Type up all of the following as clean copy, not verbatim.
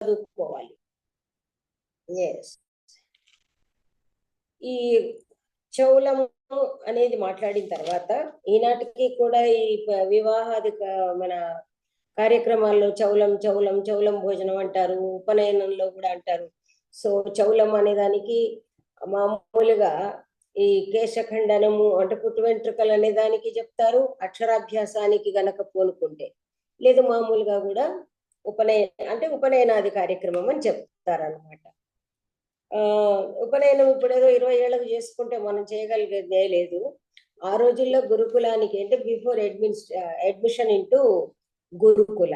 చదువుకోవాలి. ఎస్. ఈ చౌలము అనేది మాట్లాడిన తర్వాత ఈనాటికి కూడా ఈ వివాహాది మన కార్యక్రమాల్లో చౌలం చౌలం చౌలం భోజనం అంటారు, ఉపనయనంలో కూడా అంటారు. సో చౌలం అనే దానికి మామూలుగా ఈ కేశఖండనము అంటే పుట్టు వెంట్రుకలు అనే దానికి చెప్తారు, అక్షరాభ్యాసానికి గనక పూనుకుంటే. లేదు మామూలుగా కూడా ఉపనయనాది కార్యక్రమం అని చెప్తారనమాట. ఉపనయనం ఇప్పుడేదో 20 ఏళ్ళకు చేసుకుంటే మనం చేయగలిగేదే లేదు. ఆ రోజుల్లో గురుకులానికి అంటే బిఫోర్ అడ్మిషన్ ఇంటూ గురుకుల,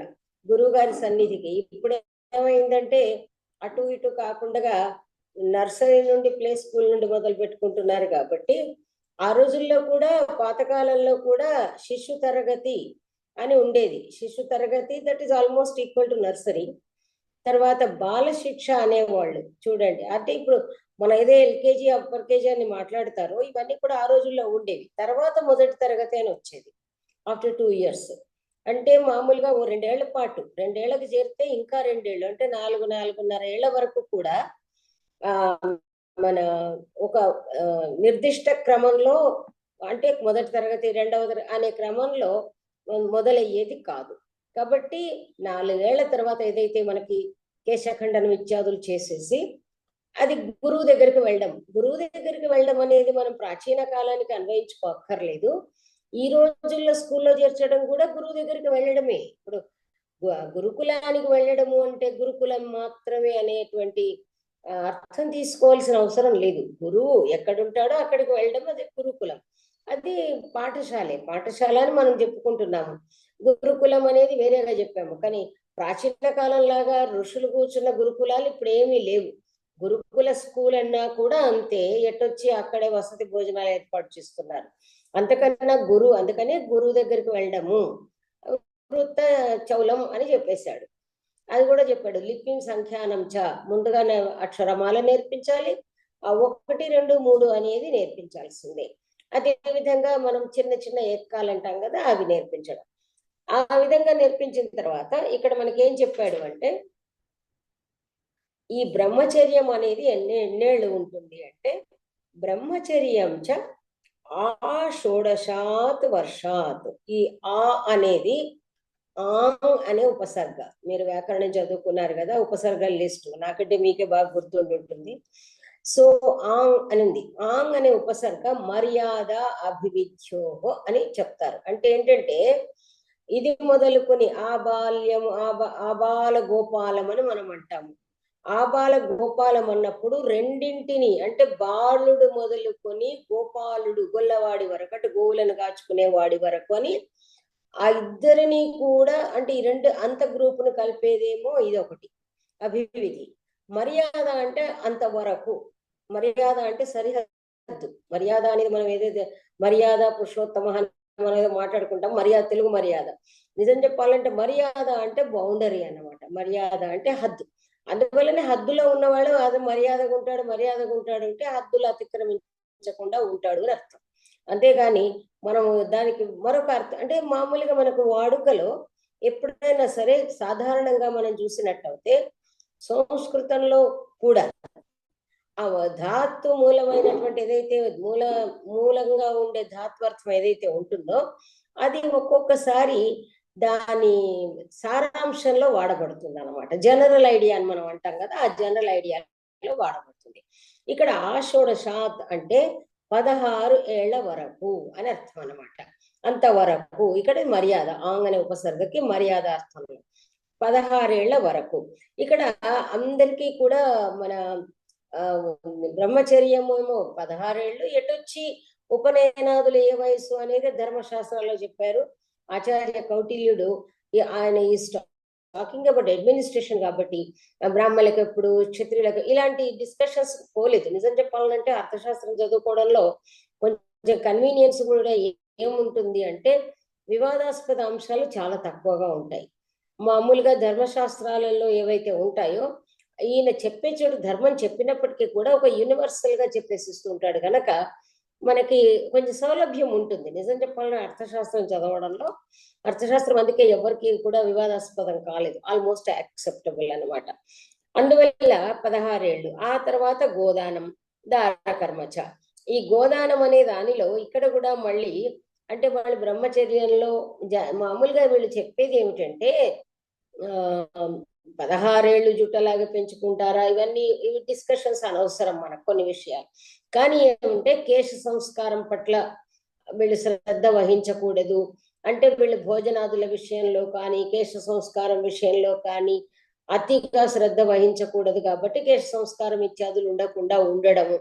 గురువు గారి సన్నిధికి. ఇప్పుడు ఏమైందంటే అటు ఇటు కాకుండా నర్సరీ నుండి ప్లే స్కూల్ నుండి మొదలు పెట్టుకుంటున్నారు. కాబట్టి ఆ రోజుల్లో కూడా పాతకాలంలో కూడా శిశు తరగతి అని ఉండేది. శిశు తరగతి that is almost equal to nursery. తర్వాత బాల శిక్ష అనేవాళ్ళు. చూడండి, అంటే ఇప్పుడు మన ఏదో ఎల్కేజీ అప్పర్ కేజీ అని మాట్లాడతారో ఇవన్నీ కూడా ఆ రోజుల్లో ఉండేవి. తర్వాత మొదటి తరగతి అని వచ్చేది ఆఫ్టర్ 2 years. అంటే మామూలుగా ఓ 2 ఏళ్ల పాటు, 2 ఏళ్లకు చేరితే ఇంకా 2 ఏళ్ళు అంటే 4-4.5 ఏళ్ల వరకు కూడా మన ఒక నిర్దిష్ట క్రమంలో అంటే మొదటి తరగతి రెండవ అనే క్రమంలో మొదలయ్యేది కాదు. కాబట్టి 4 ఏళ్ల తర్వాత ఏదైతే మనకి కేశఖండనం ఇత్యాదులు చేసేసి అది గురువు దగ్గరికి వెళ్ళడం అనేది మనం ప్రాచీన కాలానికి అన్వయించుకోక్కర్లేదు. ఈ రోజుల్లో స్కూల్లో చేర్చడం కూడా గురువు దగ్గరికి వెళ్ళడమే. ఇప్పుడు గురుకులానికి వెళ్ళడము అంటే గురుకులం మాత్రమే అనేటువంటి అర్థం తీసుకోవాల్సిన అవసరం లేదు. గురువు ఎక్కడుంటాడో అక్కడికి వెళ్ళడం అది గురుకులం. అది పాఠశాల అని మనం చెప్పుకుంటున్నాము. గురుకులం అనేది వేరేగా చెప్పాము. కానీ ప్రాచీన కాలంలాగా ఋషులు కూర్చున్న గురుకులాలు ఇప్పుడు ఏమీ లేవు. గురుకుల స్కూల్ అన్నా కూడా అంతే, ఎట్టొచ్చి అక్కడే వసతి భోజనాలు ఏర్పాటు చేస్తున్నారు. అందుకనే గురువు దగ్గరికి వెళ్ళడము వృత్త చౌలం అని చెప్పేశాడు. అది కూడా చెప్పాడు. లిపిం సంఖ్యానం చ, ముందుగా అక్షరమాల నేర్పించాలి, 1, 2, 3 అనేది నేర్పించాల్సిందే. అదే విధంగా మనం చిన్న చిన్న ఏక్కాలంటాం కదా, అవి నేర్పించడం. ఆ విధంగా నేర్పించిన తర్వాత ఇక్కడ మనకేం చెప్పాడు అంటే ఈ బ్రహ్మచర్యం అనేది ఎన్నేళ్ళు ఉంటుంది అంటే బ్రహ్మచర్యం చ ఆ షోడశాత్ వర్షాత్. ఈ ఆ అనేది అనే ఉపసర్గ. మీరు వ్యాకరణం చదువుకున్నారు కదా, ఉపసర్గల లిస్టు నాకంటే మీకే బాగా గుర్తుండి. సో అని ఉంది. అనే ఉపసర్గ మర్యాద అభివిధ్యోహో అని చెప్తారు. అంటే ఏంటంటే ఇది మొదలుకొని ఆబాల గోపాలం అని మనం అంటాము. ఆబాల గోపాలం అన్నప్పుడు రెండింటిని అంటే బాలుడు మొదలుకొని గోపాలుడు గొల్లవాడి వరకు, అంటే గోవులను కాచుకునే వాడి వరకు అని ఆ ఇద్దరిని కూడా, అంటే ఈ రెండు అంత గ్రూపును కలిపేదేమో ఇది ఒకటి అభివిధి. మర్యాద అంటే అంతవరకు, మర్యాద అంటే సరిహద్దు. మర్యాద అనేది మనం ఏదైతే మర్యాద పురుషోత్తమ మనం ఏదో మాట్లాడుకుంటాం, మర్యాద తెలుగు మర్యాద. నిజం చెప్పాలంటే మర్యాద అంటే బౌండరీ అన్నమాట. మర్యాద అంటే హద్దు. అందువల్లనే హద్దులో ఉన్నవాడు అది మర్యాదగా ఉంటాడు అంటే హద్దులు అతిక్రమించకుండా ఉంటాడు అని అర్థం. అంతేగాని మనం దానికి మరొక అర్థం అంటే మామూలుగా మనకు వాడుకలో ఎప్పుడైనా సరే సాధారణంగా మనం చూసినట్టయితే సంస్కృతంలో కూడా ఆ ధాతు మూలమైనటువంటి ఏదైతే మూలంగా ఉండే ధాత్వర్థం ఏదైతే ఉంటుందో అది ఒక్కొక్కసారి దాని సారాంశంలో వాడబడుతుంది అనమాట. జనరల్ ఐడియా అని మనం అంటాం కదా, ఆ జనరల్ ఐడియాలో వాడబడుతుంది. ఇక్కడ ఆషోడశాత్ అంటే 16 ఏళ్ల వరకు అని అర్థం అనమాట. అంతవరకు ఇక్కడ మర్యాద, అనే ఉపసర్గకి మర్యాద అర్థం 16 ఏళ్ల వరకు. ఇక్కడ అందరికీ కూడా మన బ్రహ్మచర్యము ఏమో 16 ఏళ్ళు, ఎటొచ్చి ఉపనయనాదులు ఏ వయసు అనేది ధర్మశాస్త్రాల్లో చెప్పారు. ఆచార్య కౌటిల్యుడు ఆయన ఈ టాకింగ్ అబౌట్ అడ్మినిస్ట్రేషన్ కాబట్టి బ్రాహ్మణులకు ఎప్పుడు, క్షత్రియులకు ఇలాంటి డిస్కషన్స్ పోలేదు. నిజం చెప్పాలంటే అర్థశాస్త్రం చదువుకోవడంలో కొంచెం కన్వీనియన్స్ కూడా ఏముంటుంది అంటే వివాదాస్పద అంశాలు చాలా తక్కువగా ఉంటాయి. మామూలుగా ధర్మశాస్త్రాలలో ఏవైతే ఉంటాయో ఈయన చెప్పే చోటు ధర్మం చెప్పినప్పటికీ కూడా ఒక యూనివర్సల్ గా చెప్పేసిస్తూ ఉంటాడు కనుక మనకి కొంచెం సౌలభ్యం ఉంటుంది. నిజం చెప్పాలంటే అర్థశాస్త్రం చదవడంలో అర్థశాస్త్రం అందుకే ఎవరికి కూడా వివాదాస్పదం కాలేదు, ఆల్మోస్ట్ యాక్సెప్టబుల్ అనమాట. అందువల్ల 16 ఏళ్ళు. ఆ తర్వాత గోదానం, దారకర్మచ. ఈ గోదానం అనే దానిలో ఇక్కడ కూడా మళ్ళీ అంటే వాళ్ళు బ్రహ్మచర్యంలో మామూలుగా వీళ్ళు చెప్పేది ఏమిటంటే 16 ఏళ్ళు జుట్టలాగా పెంచుకుంటారా, ఇవన్నీ ఇవి డిస్కషన్స్ అనవసరం మనకు కొన్ని విషయాలు. కానీ ఏమంటే కేశ సంస్కారం పట్ల వీళ్ళు శ్రద్ధ వహించకూడదు, అంటే వీళ్ళు భోజనాదుల విషయంలో కానీ కేశ సంస్కారం విషయంలో కానీ అతిగా శ్రద్ధ వహించకూడదు, కాబట్టి కేశ సంస్కారం ఇత్యాదులు ఉండకుండా ఉండడము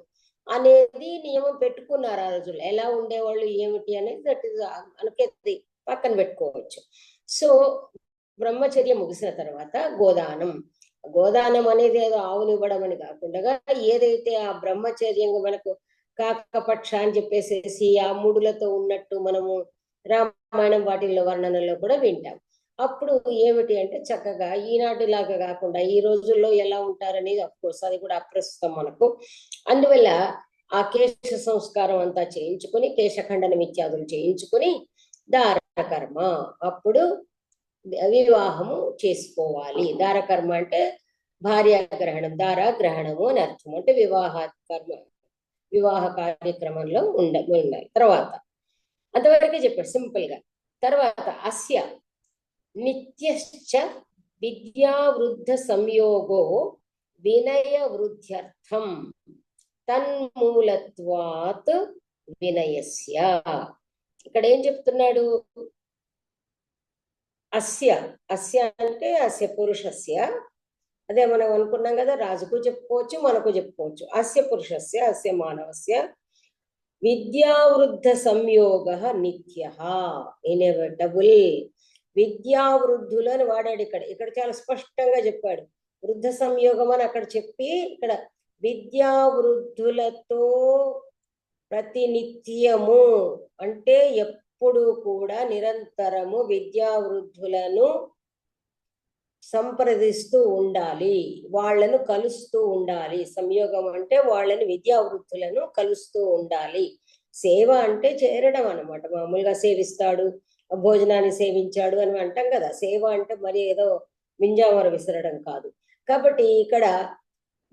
అనేది నియమం పెట్టుకున్నారు ఆ రోజుల్లో. ఎలా ఉండేవాళ్ళు ఏమిటి అనేది దట్ ఇస్ మనకి పక్కన పెట్టుకోవచ్చు. సో బ్రహ్మచర్యం ముగిసిన తర్వాత గోదానం. గోదానం అనేది ఏదో ఆవునివ్వడం అని కాకుండా ఏదైతే ఆ బ్రహ్మచర్యం మనకు కాకపక్ష అని చెప్పేసేసి ఆ మూడులతో ఉన్నట్టు మనము రామాయణం వాటిల్లో వర్ణనలో కూడా వింటాం. అప్పుడు ఏమిటి అంటే చక్కగా ఈనాటిలాగా కాకుండా ఈ రోజుల్లో ఎలా ఉంటారనేది అఫ్కోర్స్ అది కూడా అప్రస్తుతం మనకు. అందువల్ల ఆ కేశ సంస్కారం అంతా చేయించుకుని కేశఖండనం ఇత్యాదులు చేయించుకుని దారకర్మ అప్పుడు వివాహము చేసుకోవాలి. దారకర్మ అంటే భార్యాగ్రహణం, దారాగ్రహణము అని అర్థం. అంటే వివాహ కార్యక్రమంలో ఉండాలి. తర్వాత అంతవరకే చెప్పాడు సింపుల్ గా. తర్వాత అస్య నిత్యశ్చ విద్యావృద్ధ సంయోగో వినయ వృద్ధ్యర్థం తన్మూలత్వాత్ వినయస్య. ఇక్కడ ఏం చెప్తున్నాడు? అస్య అస్య అంటే అస్య పురుషస్య, అదే మనం అనుకున్నాం కదా, రాజుకు చెప్పుకోవచ్చు మనకు చెప్పుకోవచ్చు. అస్య పురుషస్య అస్య మానవస్య విద్యావృద్ధ సంయోగ నిత్య ఇన్ఎవిటబుల్. విద్యావృద్ధులని వాడాడు ఇక్కడ. ఇక్కడ చాలా స్పష్టంగా చెప్పాడు. వృద్ధ సంయోగం అని అక్కడ చెప్పి ఇక్కడ విద్యావృద్ధులతో ప్రతినిత్యము అంటే ఎప్పుడు కూడా నిరంతరము విద్యావృద్ధులను సంప్రదిస్తూ ఉండాలి, వాళ్ళను కలుస్తూ ఉండాలి. సంయోగం అంటే వాళ్ళని విద్యావృద్ధులను కలుస్తూ ఉండాలి. సేవ అంటే చేరడం అనమాట. మామూలుగా సేవిస్తాడు, భోజనాన్ని సేవించాడు అని అంటాం కదా. సేవ అంటే మరి ఏదో మింజామర విసరడం కాదు. కాబట్టి ఇక్కడ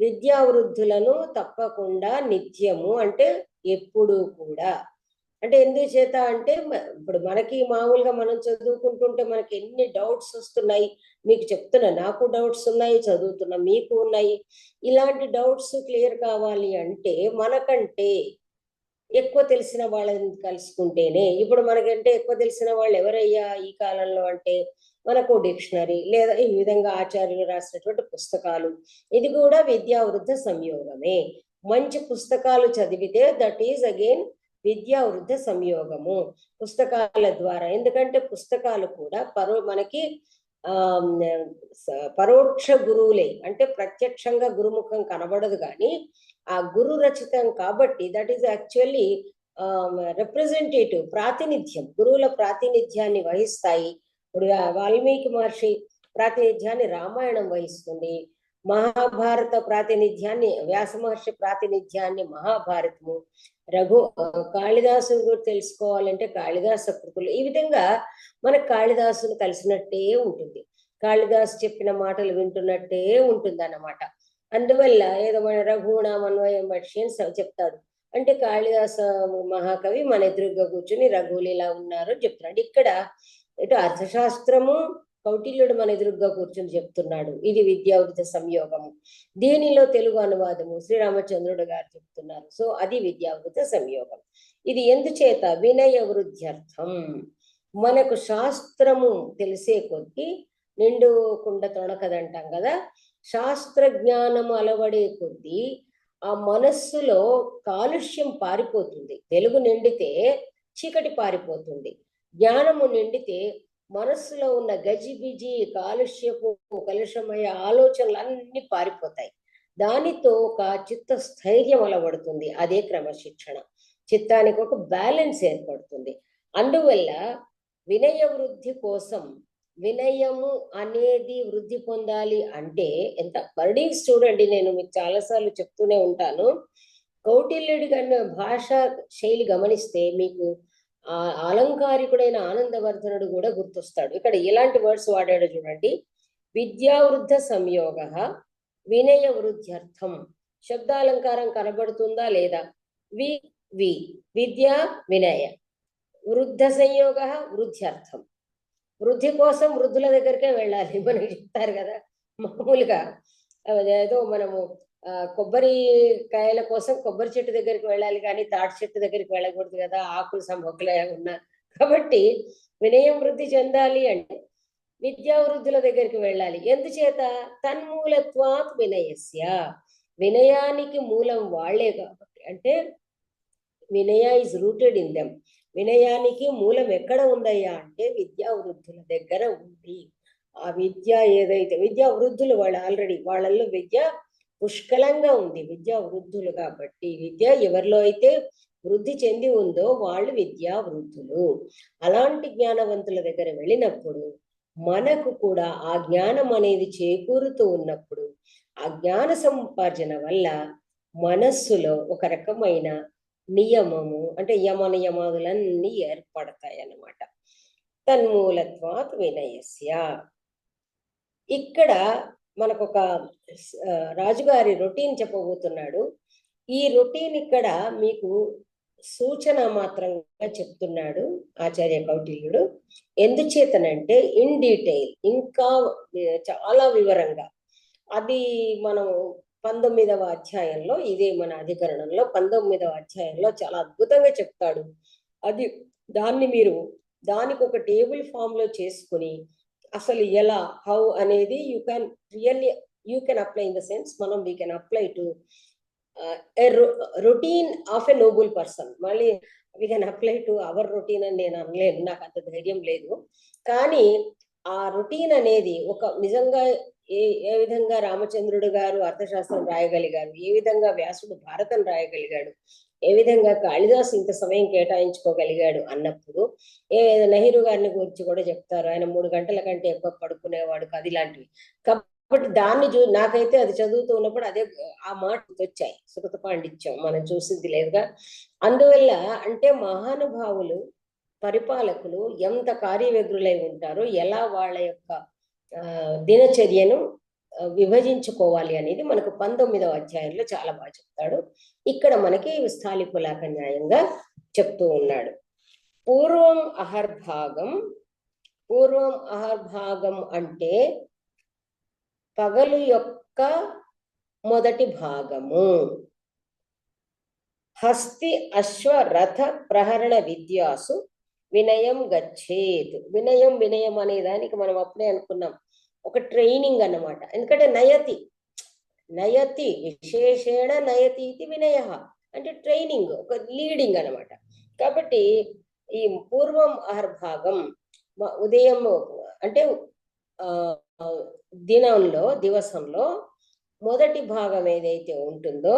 విద్యావృద్ధులను తప్పకుండా నిత్యము అంటే ఎప్పుడు కూడా. అంటే ఎందుచేత అంటే ఇప్పుడు మనకి మామూలుగా మనం చదువుకుంటుంటే మనకి ఎన్ని డౌట్స్ వస్తున్నాయి. మీకు చెప్తున్నా, నాకు డౌట్స్ ఉన్నాయి, చదువుతున్నా మీకు ఉన్నాయి. ఇలాంటి డౌట్స్ క్లియర్ కావాలి అంటే మనకంటే ఎక్కువ తెలిసిన వాళ్ళని కలుసుకుంటేనే. ఇప్పుడు మనకంటే ఎక్కువ తెలిసిన వాళ్ళు ఎవరయ్యా ఈ కాలంలో అంటే మనకు డిక్షనరీ లేదా ఈ విధంగా ఆచార్యులు రాసినటువంటి పుస్తకాలు, ఇది కూడా విద్యావృద్ధ సంయోగమే. మంచి పుస్తకాలు చదివితే దట్ ఈజ్ అగైన్ విద్యావృద్ధ సంయోగము పుస్తకాల ద్వారా. ఎందుకంటే పుస్తకాలు కూడా మనకి పరోక్ష గురువులే, అంటే ప్రత్యక్షంగా గురుముఖం కనబడదు కానీ ఆ గురు రచితం కాబట్టి దట్ ఈస్ యాక్చువల్లీ రిప్రజెంటేటివ్, ప్రాతినిధ్యం, గురువుల ప్రాతినిధ్యాన్ని వహిస్తాయి. ఇప్పుడు వాల్మీకి మహర్షి ప్రాతినిధ్యాన్ని రామాయణం వహిస్తుంది, మహాభారత ప్రాతినిధ్యాన్ని వ్యాస మహర్షి ప్రాతినిధ్యాన్ని మహాభారతము, కాళిదాసు తెలుసుకోవాలంటే కాళిదాస కృతులు. ఈ విధంగా మనకు కాళిదాసును కలిసినట్టే ఉంటుంది, కాళిదాసు చెప్పిన మాటలు వింటున్నట్టే ఉంటుంది అన్నమాట. అందువల్ల ఏదో మన రఘునామన్వయం మహర్షి అని చెప్తాడు అంటే కాళిదాస మహాకవి మన ఎదురుగా కూర్చుని రఘువులు ఇలా ఉన్నారు చెప్తున్నాడు. ఇక్కడ ఇటు అర్థశాస్త్రము కౌటిల్యుడు మన ఎదురుగా కూర్చుని చెప్తున్నాడు. ఇది విద్యావృద్ధ సంయోగము. దీనిలో తెలుగు అనువాదము శ్రీరామచంద్రుడు గారు చెప్తున్నారు. సో అది విద్యావృద్ధ సంయోగం. ఇది ఎందుచేత వినయ వృద్ధ్యర్థం. మనకు శాస్త్రము తెలిసే కొద్దీ నిండు కుండ తొణకదంటాం కదా. శాస్త్ర జ్ఞానము అలవడే కొద్దీ ఆ మనస్సులో కాలుష్యం పారిపోతుంది. వెలుగు నిండితే చీకటి పారిపోతుంది, జ్ఞానము నిండితే మనస్సులో ఉన్న గజిబిజి కాలుష్యపు కలుషమయ్యే ఆలోచనలు అన్ని పారిపోతాయి. దానితో ఒక చిత్త స్థైర్యం అలవడుతుంది. అదే క్రమశిక్షణ. చిత్తానికి ఒక బ్యాలెన్స్ ఏర్పడుతుంది. అందువల్ల వినయ వృద్ధి కోసం, వినయము అనేది వృద్ధి పొందాలి అంటే ఎంత బర్నింగ్స్ చూడండి. నేను మీకు చాలాసార్లు చెప్తూనే ఉంటాను, కౌటిల్యుడి కన్నా భాష శైలి గమనిస్తే మీకు ఆ అలంకారికుడైన ఆనందవర్ధనుడు కూడా గుర్తొస్తాడు. ఇక్కడ ఎలాంటి వర్డ్స్ వాడాడో చూడండి. విద్యావృద్ధ సంయోగ వినయ వృద్ధ్యర్థం. శబ్దాలంకారం కనబడుతుందా లేదా? వి వి విద్య వినయ, వృద్ధ సంయోగ వృద్ధ్యర్థం. వృద్ధి కోసం వృద్ధుల దగ్గరికే వెళ్ళాలి. మనకి చెప్తారు కదా మామూలుగా. ఏదో మనము కొబ్బరి కాయల కోసం కొబ్బరి చెట్టు దగ్గరికి వెళ్ళాలి కానీ తాటి చెట్టు దగ్గరికి వెళ్ళకూడదు కదా, ఆకులు సంభొక్కలే ఉన్నా. కాబట్టి వినయం వృద్ధి చెందాలి అంటే విద్యా వృద్ధుల దగ్గరికి వెళ్ళాలి. ఎందుచేత? తన్మూలత్వాత్ వినయస్య. వినయానికి మూలం వాళ్లే కాబట్టి. అంటే వినయ ఇస్ రూటెడ్ ఇన్ దెమ్. వినయానికి మూలం ఎక్కడ ఉందయ్యా అంటే విద్యా వృద్ధుల దగ్గర ఉంది. ఆ విద్య ఏదైతే విద్యా వృద్ధులు వాళ్ళు ఆల్రెడీ వాళ్ళల్లో విద్య పుష్కలంగా ఉంది. విద్యా వృద్ధులు కాబట్టి విద్య ఎవరిలో అయితే వృద్ధి చెంది ఉందో వాళ్ళు విద్యా వృద్ధులు. అలాంటి జ్ఞానవంతుల దగ్గర వెళ్ళినప్పుడు మనకు కూడా ఆ జ్ఞానం అనేది చేకూరుతూ ఉన్నప్పుడు ఆ జ్ఞాన సంపార్జన వల్ల మనస్సులో ఒక రకమైన నియమము అంటే యమ నియమాదులన్నీ ఏర్పడతాయి అన్నమాట. తన్మూలత్వాత్ వినయస్య. ఇక్కడ మనకొక రాజుగారి రొటీన్ చెప్పబోతున్నాడు. ఈ రొటీన్ ఇక్కడ మీకు సూచన మాత్రంగా చెప్తున్నాడు ఆచార్య కౌటిల్యుడు. ఎందుచేతనంటే ఇన్ డీటెయిల్, ఇంకా చాలా వివరంగా. అది మనం 19వ అధ్యాయంలో, ఇదే మన అధికరణంలో 19వ అధ్యాయంలో చాలా అద్భుతంగా చెప్తాడు. అది దాన్ని మీరు దానికి ఒక టేబుల్ ఫామ్ లో చేసుకుని అసలు ఎలా హౌ అనేది you can apply in the sense మనం we can apply to routine of a noble person. మళ్ళీ we can apply to our routine అని నేను అనలేను, నాకు అంత ధైర్యం లేదు. కానీ ఆ రొటీన్ అనేది ఒక నిజంగా ఏ విధంగా రామచంద్రుడు గారు అర్థశాస్త్రం రాయగలిగారు, ఏ విధంగా వ్యాసుడు భారతం రాయగలిగాడు, ఏ విధంగా కాళిదాసు ఇంత సమయం కేటాయించుకోగలిగాడు అన్నప్పుడు నెహ్రూ గారిని గురించి కూడా చెప్తారు. ఆయన 3 గంటల కంటే ఎక్కువ పడుకునేవాడు కాదు, ఇలాంటివి. కాబట్టి దాన్ని నాకైతే అది చదువుతూ ఉన్నప్పుడు అదే ఆ మాట వచ్చాయి. సుకృత పాండిత్యం మనం చూసింది లేదుగా. అందువల్ల అంటే మహానుభావులు పరిపాలకులు ఎంత కార్యవ్యగ్రులై ఉంటారో, ఎలా వాళ్ళ యొక్క దినచర్యను విభజించుకోవాలి అనేది మనకు 19వ అధ్యాయంలో చాలా బాగా చెప్తాడు. ఇక్కడ మనకి స్థాళికులాక న్యాయంగా చెప్తూ ఉన్నాడు. పూర్వం అహర్భాగం అంటే పగలు యొక్క మొదటి భాగము. హస్తి అశ్వ రథ ప్రహరణ విద్యాసు వినయం గచ్చేత్. వినయం అనే దానికి మనం అప్పుడే అనుకున్నాం ఒక ట్రైనింగ్ అన్నమాట. ఎందుకంటే నయతి విశేషేణ నయతి ఇది వినయ అంటే ట్రైనింగ్, ఒక లీడింగ్ అన్నమాట. కాబట్టి ఈ పూర్వం అహర్భాగం ఉదయం అంటే దివసంలో మొదటి భాగం ఏదైతే ఉంటుందో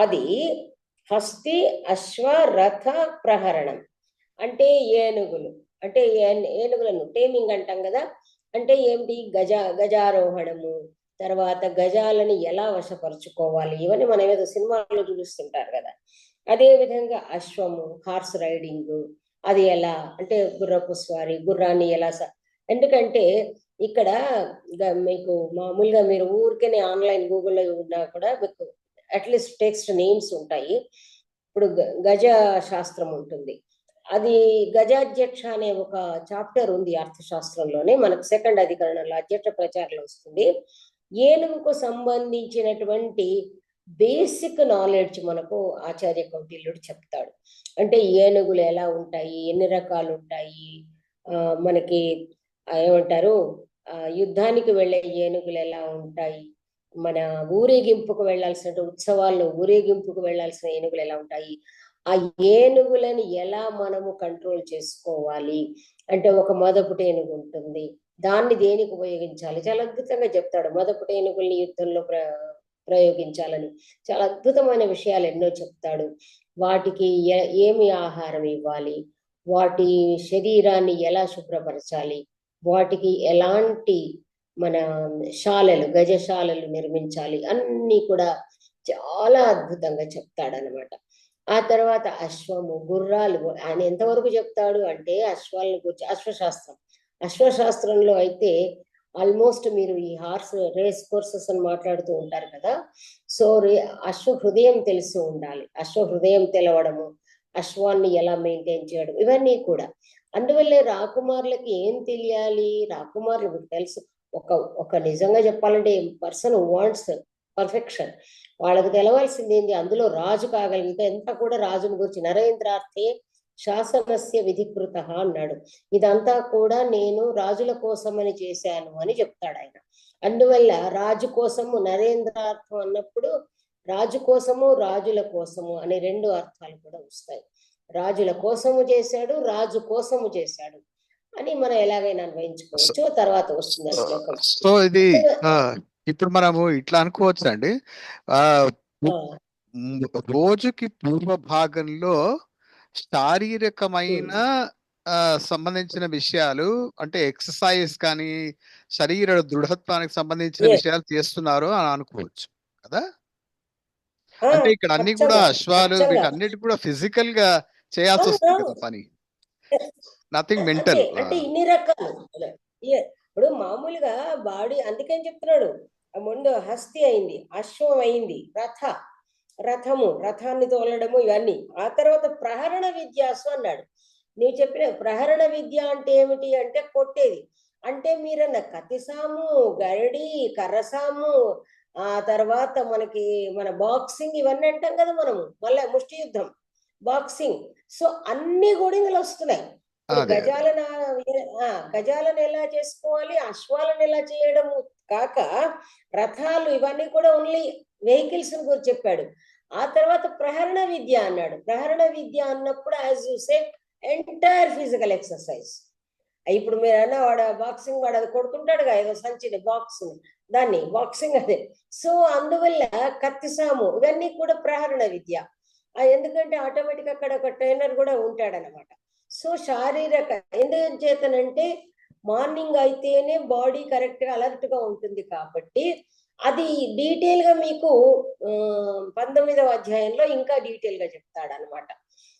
అది హస్తి అశ్వ రథ ప్రహరణం. అంటే ఏనుగులు, అంటే ఏనుగులను టేమింగ్ అంటాం కదా. అంటే ఏమిటి? గజారోహణము, తర్వాత గజాలని ఎలా వశపరుచుకోవాలి, ఇవన్నీ మనం ఏదో సినిమాలో చూపిస్తుంటారు కదా. అదే విధంగా అశ్వము, హార్స్ రైడింగ్, అది ఎలా అంటే గుర్రపు స్వారీ, గుర్రాన్ని ఎలా ఎందుకంటే ఇక్కడ మీకు మామూలుగా మీరు ఊరికే ఆన్లైన్ గూగుల్లో ఉన్నా కూడా మీకు అట్లీస్ట్ టెక్స్ట్ నేమ్స్ ఉంటాయి. ఇప్పుడు గజ శాస్త్రం ఉంటుంది, అది గజాధ్యక్ష అనే ఒక చాప్టర్ ఉంది అర్థశాస్త్రంలోనే, మనకు 2వ అధికరణంలో అధ్యక్ష ప్రచారంలో వస్తుంది. ఏనుగుకు సంబంధించినటువంటి బేసిక్ నాలెడ్జ్ మనకు ఆచార్య కౌటిల్యుడు చెప్తాడు. అంటే ఏనుగులు ఎలా ఉంటాయి, ఎన్ని రకాలు ఉంటాయి, మనకి ఏమంటారు యుద్ధానికి వెళ్ళే ఏనుగులు ఎలా ఉంటాయి, మన ఊరేగింపుకు వెళ్లాల్సిన ఉత్సవాల్లో ఊరేగింపుకు వెళ్లాల్సిన ఏనుగులు ఎలా ఉంటాయి, ఆ ఏనుగులని ఎలా మనము కంట్రోల్ చేసుకోవాలి, అంటే ఒక మదపుట ఏనుగు ఉంటుంది, దాన్ని దేనికి ఉపయోగించాలి, చాలా అద్భుతంగా చెప్తాడు. మదపుట ఏనుగుల్ని యుద్ధంలో ప్రయోగించాలని చాలా అద్భుతమైన విషయాలు ఎన్నో చెప్తాడు. వాటికి ఏమి ఆహారం ఇవ్వాలి, వాటి శరీరాన్ని ఎలా శుభ్రపరచాలి, వాటికి ఎలాంటి మన శాలలు, గజశాలలు నిర్మించాలి, అన్నీ కూడా చాలా అద్భుతంగా చెప్తాడనమాట. ఆ తర్వాత అశ్వము, గుర్రాలు ఆయన ఎంతవరకు చెప్తాడు అంటే అశ్వాలను గురించి అశ్వశాస్త్రం. అశ్వశాస్త్రంలో అయితే ఆల్మోస్ట్ మీరు ఈ హార్స్ రేస్ కోర్సెస్ అని మాట్లాడుతూ ఉంటారు కదా. సో అశ్వ హృదయం తెలిసి ఉండాలి. అశ్వ హృదయం తెలవడము, అశ్వాన్ని ఎలా మెయింటైన్ చేయడం, ఇవన్నీ కూడా. అందువల్లే రాకుమారులకి ఏం తెలియాలి? రాకుమారులు మీకు తెలుసు, ఒక ఒక నిజంగా చెప్పాలంటే పర్సన్ వాంట్స్ పర్ఫెక్షన్, వాళ్ళకి తెలవాల్సింది ఏంటి? అందులో రాజు కాగలిగితే ఎంత కూడా రాజుని గురించి నరేంద్రార్థే శాసనస్య విధికృత అన్నాడు. ఇదంతా కూడా నేను రాజుల కోసమని చేశాను అని చెప్తాడు ఆయన. అందువల్ల రాజు కోసము నరేంద్రార్థం అన్నప్పుడు రాజు కోసము రాజుల కోసము అనే రెండు అర్థాలు కూడా వస్తాయి. రాజుల కోసము చేశాడు, రాజు కోసము చేశాడు అని మనం ఎలాగైనా అన్వయించుకోవచ్చు. తర్వాత వస్తుంది శ్లోకం. సో ఇది ఇప్పుడు మనము ఇట్లా అనుకోవచ్చు అండి, రోజుకి పూర్వ భాగంలో శారీరకమైన సంబంధించిన విషయాలు అంటే ఎక్సర్సైజ్ కానీ శరీర దృఢత్వానికి సంబంధించిన విషయాలు చేస్తున్నారు అని అనుకోవచ్చు కదా. అంటే ఇక్కడ అన్ని కూడా అశ్వాలు వీటన్నిటి కూడా ఫిజికల్ గా చేయాల్సి వస్తుంది కదా పని, నథింగ్ మెంటల్. అంటే ఇన్ని రకాలు ఇప్పుడు మామూలుగా బాడీ, అందుకని చెప్తున్నాడు ముందు హస్తి అయింది, అశ్వం అయింది, రథాన్ని తోలడము ఇవన్నీ. ఆ తర్వాత ప్రహరణ విద్యాసు అన్నాడు. నీవు చెప్పిన ప్రహరణ విద్య అంటే ఏమిటి అంటే కొట్టేది. అంటే మీరన్న కత్తిసాము, గరడి, కర్రసాము, ఆ తర్వాత మన బాక్సింగ్ ఇవన్నీ అంటాం కదా మనము, మళ్ళీ ముష్టి యుద్ధం, బాక్సింగ్. సో అన్ని కూడా ఇందులో వస్తున్నాయి. గజాలను ఎలా చేసుకోవాలి, అశ్వాలను ఎలా చేయడము కాక రథాలు ఇవన్నీ కూడా ఓన్లీ వెహికల్స్ గురించి చెప్పాడు. ఆ తర్వాత ప్రహరణ విద్య అన్నాడు. ప్రహరణ విద్య అన్నప్పుడు as you say entire physical exercise. ఇప్పుడు మీరు అన్న వాడు బాక్సింగ్ వాడు అది కొడుతుంటాడుగా ఏదో సంచిని బాక్స్, దాన్ని బాక్సింగ్ అదే. సో అందువల్ల కత్తిసాము ఇవన్నీ కూడా ప్రహరణ విద్య. ఎందుకంటే ఆటోమేటిక్ అక్కడ ఒక ట్రైనర్ కూడా ఉంటాడనమాట. సో శారీరక ఎందుకు చేతనంటే మార్నింగ్ అయితేనే బాడీ కరెక్ట్ గా అలర్ట్ గా ఉంటుంది కాబట్టి అది డీటెయిల్ గా మీకు 19వ అధ్యాయంలో ఇంకా డీటెయిల్ గా చెప్తాడనమాట.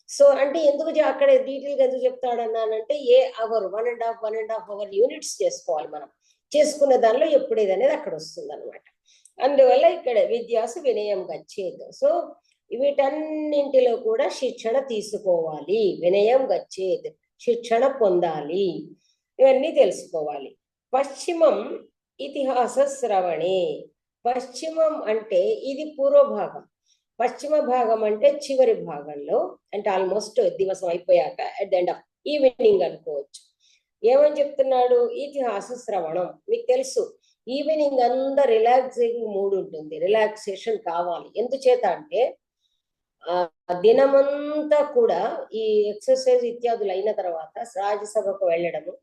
సో అంటే ఎందుకు అక్కడ డీటెయిల్ గా ఎందుకు చెప్తాడన్నానంటే ఏ అవర్ 1.5 అవర్ యూనిట్స్ చేసుకోవాలి మనం, చేసుకున్న దానిలో ఎప్పుడు ఏదనేది అక్కడ వస్తుంది అనమాట. అందువల్ల ఇక్కడ విద్యాసు వినయం గచ్చేది. సో వీటన్నింటిలో కూడా శిక్షణ తీసుకోవాలి, వినయం గచ్చేది, శిక్షణ పొందాలి, ఇవన్నీ తెలుసుకోవాలి. పశ్చిమం ఇతిహాస శ్రవణే. పశ్చిమం అంటే ఇది పూర్వభాగం, పశ్చిమ భాగం అంటే చివరి భాగంలో, అంటే ఆల్మోస్ట్ దివసం అయిపోయాక at the end of evening అనుకోవచ్చు. ఏమని చెప్తున్నాడు? ఇతిహాస శ్రవణం. మీకు తెలుసు ఈవినింగ్ అంతా రిలాక్సింగ్ మూడ్ ఉంటుంది, రిలాక్సేషన్ కావాలి. ఎందుచేత అంటే దినమంతా కూడా ఈ ఎక్సర్సైజ్ ఇత్యాదులు అయిన తర్వాత రాజ్యసభకు వెళ్ళడము,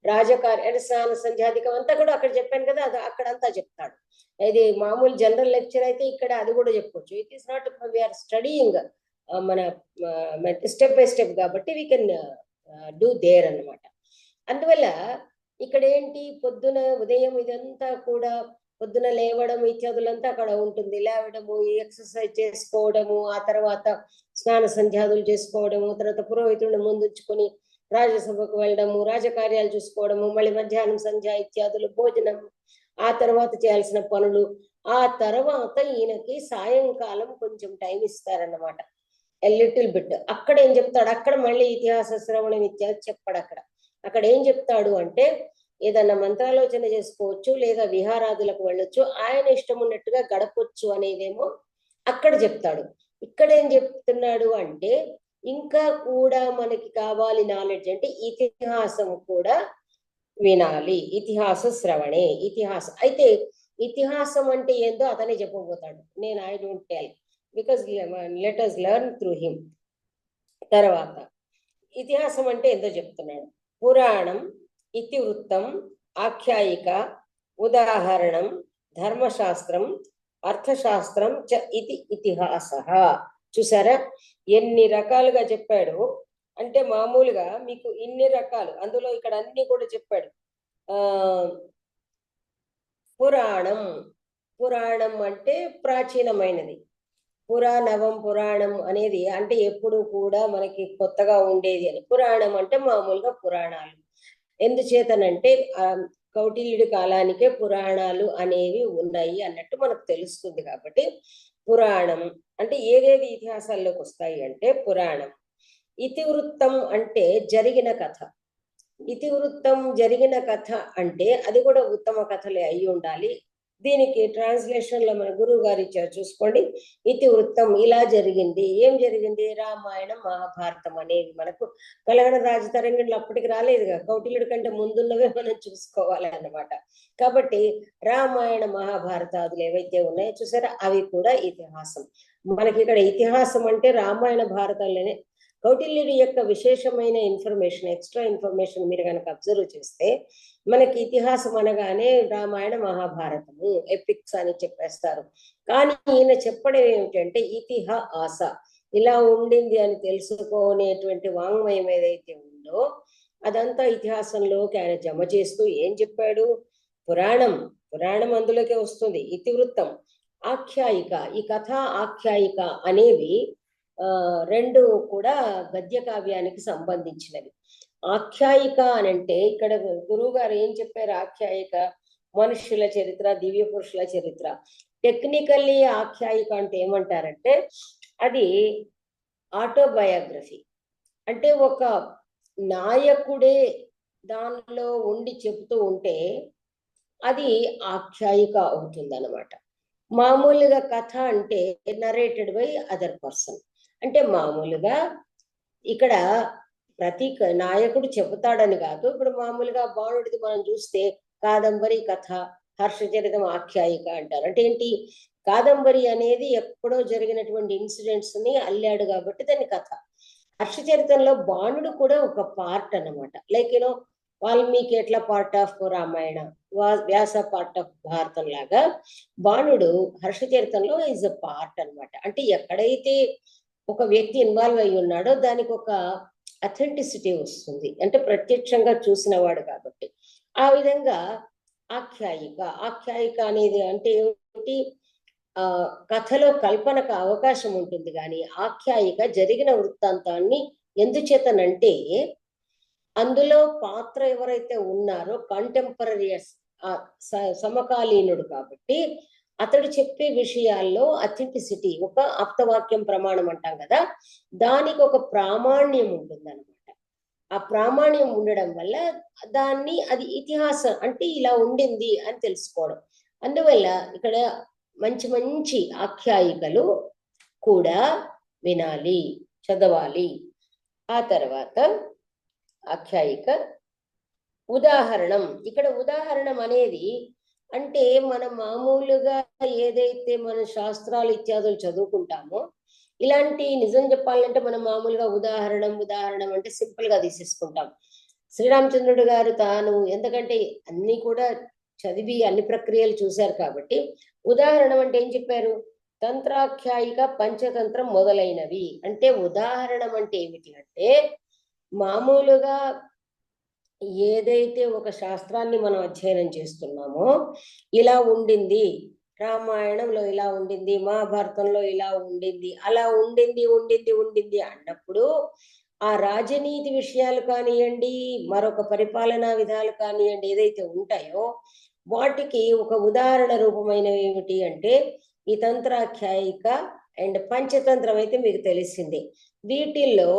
రాజకార్య స్నాన సంధ్యాధికం అంతా కూడా అక్కడ చెప్పాను కదా, అది అక్కడంతా చెప్తాడు. ఇది మామూలు జనరల్ లెక్చర్ అయితే ఇక్కడ అది కూడా చెప్పొచ్చు. It is not we are studying మన స్టెప్ బై స్టెప్ కాబట్టి వీ కెన్ డూ దేర్ అన్నమాట. అందువల్ల ఇక్కడ ఏంటి, పొద్దున ఉదయం ఇదంతా కూడా పొద్దున లేవడం ఇత్యాదులంతా అక్కడ ఉంటుంది. లేవడము, ఎక్సర్సైజ్ చేసుకోవడము, ఆ తర్వాత స్నాన సంధ్యాదులు చేసుకోవడము, తర్వాత పురోహితుడిని ముందుంచుకొని రాజ్యసభకు వెళ్ళడము, రాజకార్యాలు చూసుకోవడము, మళ్ళీ మధ్యాహ్నం సంధ్య ఇత్యాదులు, భోజనం, ఆ తర్వాత చేయాల్సిన పనులు. ఆ తర్వాత ఈయనకి సాయంకాలం కొంచెం టైం ఇస్తారన్నమాట, లిటిల్ బిట్. అక్కడ ఏం చెప్తాడు, అక్కడ మళ్ళీ ఇతిహాస శ్రవణం ఇత్యాది చెప్పాడు. అక్కడ ఏం చెప్తాడు అంటే ఏదన్నా మంత్రాలోచన చేసుకోవచ్చు, లేదా విహారాదులకు వెళ్ళొచ్చు, ఆయన ఇష్టం ఉన్నట్టుగా గడపొచ్చు అనేదేమో అక్కడ చెప్తాడు. ఇక్కడ ఏం చెప్తున్నాడు అంటే ఇంకా కూడా మనకి కావాలి నాలెడ్జ్ అంటే ఇతిహాసం కూడా వినాలి. ఇతిహాస శ్రవణే. ఇతిహాసం అయితే ఇతిహాసం అంటే ఏందో అతనే చెప్పబోతాడు. నేను I don't tell because let us learn through him. తర్వాత ఇతిహాసం అంటే ఏందో చెప్తున్నాడు. పురాణం, ఇతివృత్తం, ఆఖ్యాయిక, ఉదాహరణం, ధర్మశాస్త్రం, అర్థశాస్త్రం చ ఇది ఇతిహాస. చూసారా ఎన్ని రకాలుగా చెప్పాడు. అంటే మామూలుగా మీకు ఇన్ని రకాలు, అందులో ఇక్కడ అన్ని కూడా చెప్పాడు. పురాణం, పురాణం అంటే ప్రాచీనమైనది, పురాణవం పురాణం అనేది అంటే ఎప్పుడు కూడా మనకి కొత్తగా ఉండేది అని. పురాణం అంటే మామూలుగా పురాణాలు. ఎందుచేతనంటే కౌటిల్యుడి కాలానికే పురాణాలు అనేవి ఉన్నాయి అన్నట్టు మనకు తెలుస్తుంది. కాబట్టి పురాణం అంటే ఏదేది ఇతిహాసాల్లోకి వస్తాయి అంటే పురాణం. ఇతివృత్తం అంటే జరిగిన కథ. ఇతివృత్తం జరిగిన కథ అంటే అది కూడా ఉత్తమ కథలే అయి ఉండాలి. దీనికి ట్రాన్స్లేషన్ లో మన గురువు గారు ఇచ్చారు చూసుకోండి. ఇతివృత్తం ఇలా జరిగింది. ఏం జరిగింది? రామాయణం మహాభారతం అనేవి మనకు కళ్యాణ రాజతరంగిణులు అప్పటికి రాలేదుగా, కౌటిల్యుడి కంటే ముందున్నవే మనం చూసుకోవాలి అన్నమాట. కాబట్టి రామాయణ మహాభారతాదులు ఏవైతే ఉన్నాయో చూసారా, అవి కూడా ఇతిహాసం. మనకి ఇక్కడ ఇతిహాసం అంటే రామాయణ భారతాలనే కౌటిల్యుడి యొక్క విశేషమైన ఇన్ఫర్మేషన్, ఎక్స్ట్రా ఇన్ఫర్మేషన్ మీరు కనుక అబ్జర్వ్ చేస్తే మనకి ఇతిహాసం అనగానే రామాయణ మహాభారతము ఎపిక్స్ అని చెప్పేస్తారు. కానీ ఈయన చెప్పడం ఏమిటంటే ఇతిహాస, ఇలా ఉండింది అని తెలుసుకోనేటువంటి వాంగ్మయం ఏదైతే ఉందో అదంతా ఇతిహాసంలోకి ఆయన జమ చేస్తూ ఏం చెప్పాడు? పురాణం, పురాణం అందులోకే వస్తుంది. ఇతివృత్తం, ఆఖ్యాయిక, ఈ కథ ఆఖ్యాయిక అనేవి రెండు కూడా గద్య కావ్యానికి సంబంధించినవి. ఆఖ్యాయిక అని అంటే ఇక్కడ గురువు గారు ఏం చెప్పారు? ఆఖ్యాయిక మనుష్యుల చరిత్ర, దివ్య పురుషుల చరిత్ర. టెక్నికల్లీ ఆఖ్యాయిక అంటే ఏమంటారంటే అది ఆటోబయోగ్రఫీ. అంటే ఒక నాయకుడే దానిలో ఉండి చెబుతూ ఉంటే అది ఆఖ్యాయిక అవుతుంది అనమాట. మామూలుగా కథ అంటే నరేటెడ్ బై అదర్ పర్సన్. అంటే మామూలుగా ఇక్కడ ప్రతి నాయకుడు చెబుతాడని కాదు. ఇప్పుడు మామూలుగా బాణుడిది మనం చూస్తే కాదంబరి కథ, హర్షచరితం ఆఖ్యాయిక అంటారు. అంటే ఏంటి? కాదంబరి అనేది ఎప్పుడో జరిగినటువంటి ఇన్సిడెంట్స్ ని అల్లాడు కాబట్టి దాని కథ. హర్షచరితంలో బాణుడు కూడా ఒక పార్ట్ అన్నమాట. లైక్ యూనో వాల్మీకి ఎట్లా part of Ramayana, Vyasa part of Bharatam లాగా బాణుడు హర్షచరితంలో ఈజ్ అ పార్ట్ అన్నమాట. అంటే ఎక్కడైతే ఒక వ్యక్తి ఇన్వాల్వ్ అయి ఉన్నాడో దానికి ఒక అథెంటిసిటీ వస్తుంది, అంటే ప్రత్యక్షంగా చూసిన వాడు కాబట్టి. ఆ విధంగా ఆఖ్యాయిక, ఆఖ్యాయిక అనేది అంటే ఏమిటి? కథలో కల్పనకు అవకాశం ఉంటుంది కానీ ఆఖ్యాయిక జరిగిన వృత్తాంతాన్ని ఎందుచేతనంటే అందులో పాత్ర ఎవరైతే ఉన్నారో కంటెంపరీస్, సమకాలీనుడు కాబట్టి అతడు చెప్పే విషయాల్లో అథెంటిసిటీ, ఒక ఆప్తవాక్యం ప్రమాణం అంటాం కదా, దానికి ఒక ప్రామాణ్యం ఉంటుంది అనమాట. ఆ ప్రామాణ్యం ఉండడం వల్ల దాన్ని అది ఇతిహాసం అంటే ఇలా ఉండింది అని తెలుసుకోవడం. అందువల్ల ఇక్కడ మంచి మంచి ఆఖ్యాయికలు కూడా వినాలి, చదవాలి. ఆ తర్వాత ఆఖ్యాయిక ఉదాహరణం. ఇక్కడ ఉదాహరణం అనేది అంటే మనం మామూలుగా ఏదైతే మన శాస్త్రాలు ఇత్యాదులు చదువుకుంటామో ఇలాంటి నిజం చెప్పాలంటే మనం మామూలుగా ఉదాహరణం అంటే సింపుల్ గా తీసేసుకుంటాం. శ్రీరామచంద్రుడు గారు తాను ఎందుకంటే అన్ని కూడా చదివి అన్ని ప్రక్రియలు చూశారు కాబట్టి ఉదాహరణం అంటే ఏం చెప్పారు? తంత్రాఖ్యాయిక, పంచతంత్రం మొదలైనవి. అంటే ఉదాహరణం అంటే ఏమిటి అంటే మామూలుగా ఏదైతే ఒక శాస్త్రాన్ని మనం అధ్యయనం చేస్తున్నామో ఇలా ఉండింది, రామాయణంలో ఇలా ఉండింది, మహాభారతంలో ఇలా ఉండింది, అలా ఉండింది అన్నప్పుడు ఆ రాజనీతి విషయాలు కానివ్వండి, మరొక పరిపాలనా విధాలు కానివ్వండి, ఏదైతే ఉంటాయో వాటికి ఒక ఉదాహరణ రూపమైనవి ఏమిటి అంటే ఈ తంత్రాఖ్యాయిక అండ్ పంచతంత్రం అయితే మీకు తెలిసిందే. వీటిల్లో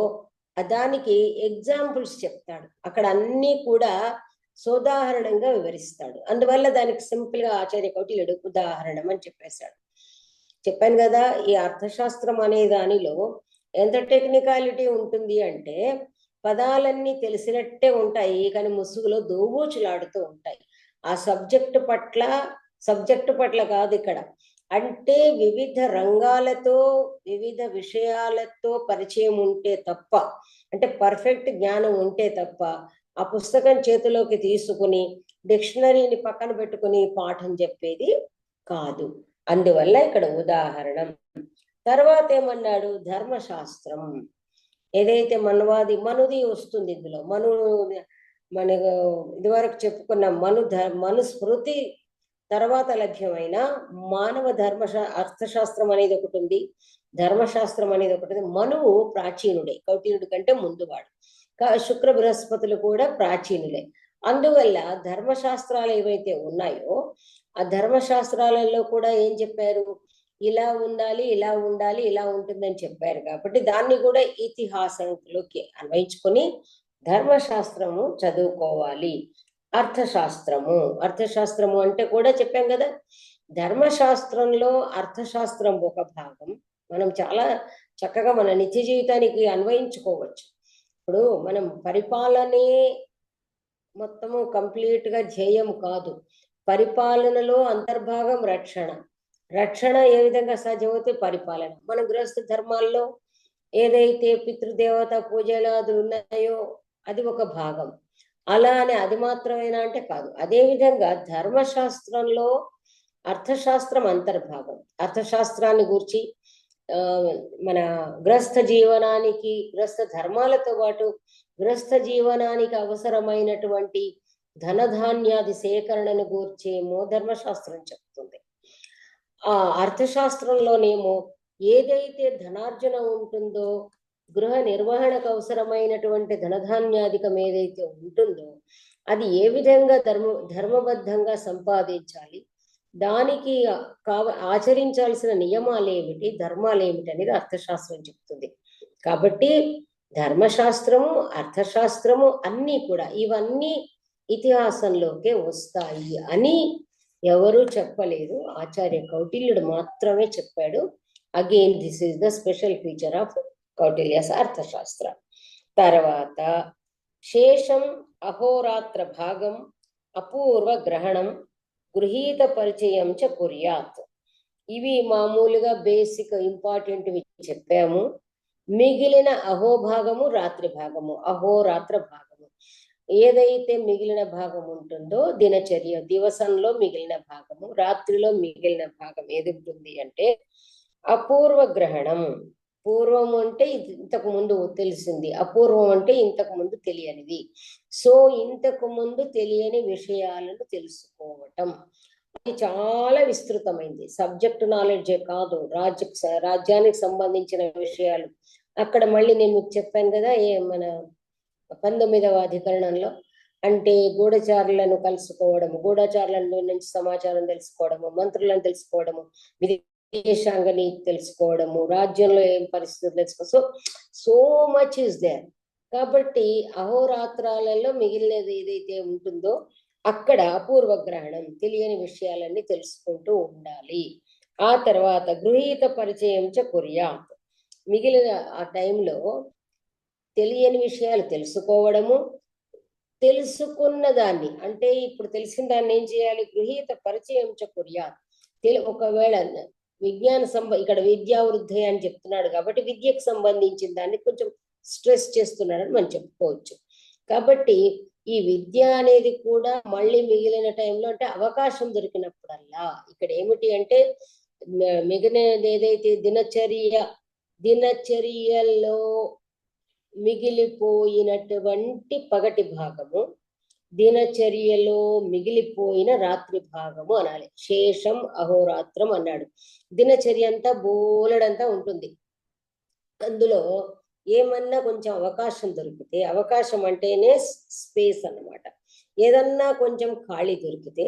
దానికి ఎగ్జాంపుల్స్ చెప్తాడు. అక్కడ అన్ని కూడా సోదాహరణంగా వివరిస్తాడు. అందువల్ల దానికి సింపుల్ గా ఆచార్య కౌటిల్యుడు ఉదాహరణం అని చెప్పేశాడు. చెప్పాను కదా, ఈ అర్థశాస్త్రం అనే దానిలో ఎంత టెక్నికాలిటీ ఉంటుంది అంటే పదాలన్నీ తెలిసినట్టే ఉంటాయి కానీ ముసుగులో దోబూచులాడుతూ ఉంటాయి. ఆ సబ్జెక్టు పట్ల కాదు ఇక్కడ, అంటే వివిధ రంగాలతో వివిధ విషయాలతో పరిచయం ఉంటే తప్ప, అంటే పర్ఫెక్ట్ జ్ఞానం ఉంటే తప్ప ఆ పుస్తకం చేతిలోకి తీసుకుని డిక్షనరీని పక్కన పెట్టుకుని పాఠం చెప్పేది కాదు. అందువల్ల ఇక్కడ ఉదాహరణం. తర్వాత ఏమన్నాడు? ధర్మశాస్త్రం. ఏదైతే మనుది వస్తుంది ఇందులో. మన ఇదివరకు చెప్పుకున్న మనుస్మృతి తర్వాత లభ్యమైన మానవ అర్థశాస్త్రం అనేది ఒకటి ఉంది, ధర్మశాస్త్రం అనేది ఒకటి ఉంది. మనువు ప్రాచీనుడే, కౌటిల్యుడి కంటే ముందువాడు. శుక్ర బృహస్పతులు కూడా ప్రాచీనులే. అందువల్ల ధర్మశాస్త్రాలు ఏవైతే ఉన్నాయో ఆ ధర్మశాస్త్రాలలో కూడా ఏం చెప్పారు, ఇలా ఉండాలి, ఇలా ఉండాలి, ఇలా ఉంటుందని చెప్పారు. కాబట్టి దాన్ని కూడా ఇతిహాసంలోకి అన్వయించుకొని ధర్మశాస్త్రము చదువుకోవాలి. అర్థశాస్త్రము అంటే కూడా చెప్పాం కదా, ధర్మశాస్త్రంలో అర్థశాస్త్రం ఒక భాగం. మనం చాలా చక్కగా మన నిత్య జీవితానికి అన్వయించుకోవచ్చు. ఇప్పుడు మనం పరిపాలనే మొత్తము కంప్లీట్ గా ధ్యేయం కాదు, పరిపాలనలో అంతర్భాగం రక్షణ ఏ విధంగా సాధ్యమవుతే పరిపాలన. మన గృహస్థ ధర్మాల్లో ఏదైతే పితృదేవత పూజలాదులు ఉన్నాయో అది ఒక భాగం. అలా అని అది మాత్రమేనా అంటే కాదు. అదే విధంగా ధర్మశాస్త్రంలో అర్థశాస్త్రం అంతర్భాగం. అర్థశాస్త్రాన్ని గురించి మన గృహస్థ జీవనానికి, గృహస్థ ధర్మాలతో పాటు గృహస్థ జీవనానికి అవసరమైనటువంటి ధనధాన్యాది సేకరణను గూర్చేమో ధర్మశాస్త్రం చెప్తుంది. ఆ అర్థశాస్త్రంలోనేమో ఏదైతే ధనార్జన ఉంటుందో, గృహ నిర్వహణకు అవసరమైనటువంటి ధనధాన్యాధికం ఏదైతే ఉంటుందో అది ఏ విధంగా ధర్మబద్ధంగా సంపాదించాలి, దానికి ఆచరించాల్సిన నియమాలు ఏమిటి, ధర్మాలు ఏమిటి అనేది అర్థశాస్త్రం చెప్తుంది. కాబట్టి ధర్మశాస్త్రము, అర్థశాస్త్రము అన్నీ కూడా ఇవన్నీ ఇతిహాసంలోకే వస్తాయి అని ఎవరు చెప్పలేదు, ఆచార్య కౌటిల్యుడు మాత్రమే చెప్పాడు. Again this is the special feature of Kautilya's Arthashastra. తర్వాత శేషం అహోరాత్ర భాగం అపూర్వ గ్రహణం గృహీత పరిచయం చ కుర్యాత్. ఇవి మామూలుగా బేసిక్ ఇంపార్టెంట్ చెప్పాము. మిగిలిన అహోభాగము, రాత్రి భాగము, అహోరాత్ర భాగము ఏదైతే మిగిలిన భాగం ఉంటుందో దినచర్య, దివసంలో మిగిలిన భాగము, రాత్రిలో మిగిలిన భాగం ఏది ఉంటుంది అంటే అపూర్వ గ్రహణం. పూర్వం అంటే ఇంతకు ముందు తెలిసింది, అపూర్వం అంటే ఇంతకు ముందు తెలియనిది. సో ఇంతకు ముందు తెలియని విషయాలను తెలుసుకోవటం అది చాలా విస్తృతమైంది. సబ్జెక్ట్ నాలెడ్జే కాదు, రాజ్యానికి సంబంధించిన విషయాలు. అక్కడ మళ్ళీ నేను మీకు చెప్పాను కదా, మన 19వ అధికరణంలో అంటే గూఢచారులను కలుసుకోవడము, గూఢచారుల నుంచి సమాచారం తెలుసుకోవడము, మంత్రులను తెలుసుకోవడము, విదేశాంగ నీతి తెలుసుకోవడము, రాజ్యంలో ఏం పరిస్థితులు తెలుసుకో, సో మచ్ ఈస్ దేర్. కాబట్టి అహోరాత్రాలలో మిగిలినది ఏదైతే ఉంటుందో అక్కడ అపూర్వగ్రహణం, తెలియని విషయాలన్నీ తెలుసుకుంటూ ఉండాలి. ఆ తర్వాత గృహీత పరిచయం చ కుర్యాత్. మిగిలిన ఆ టైంలో తెలియని విషయాలు తెలుసుకోవడము, తెలుసుకున్న దాన్ని అంటే ఇప్పుడు తెలిసిన దాన్ని ఏం చేయాలి, గృహీత పరిచయం చ కుర్యాత్. ఒకవేళ విజ్ఞాన ఇక్కడ విద్యా వృద్ధి అని చెప్తున్నాడు కాబట్టి విద్యకు సంబంధించిన దాన్ని కొంచెం స్ట్రెస్ చేస్తున్నాడని మనం చెప్పుకోవచ్చు. కాబట్టి ఈ విద్య అనేది కూడా మళ్ళీ మిగిలిన టైంలో అంటే అవకాశం దొరికినప్పుడల్లా, ఇక్కడ ఏమిటి అంటే మిగిలినది ఏదైతే దినచర్యలో మిగిలిపోయినటువంటి పగటి భాగము, దినచర్యలో మిగిలిపోయిన రాత్రి భాగము అనాలి. శేషం అహోరాత్రం అన్నాడు. దినచర్య అంతా బోలెడంతా ఉంటుంది. అందులో ఏమన్నా కొంచెం అవకాశం దొరికితే, అవకాశం అంటేనే స్పేస్ అన్నమాట, ఏదన్నా కొంచెం ఖాళీ దొరికితే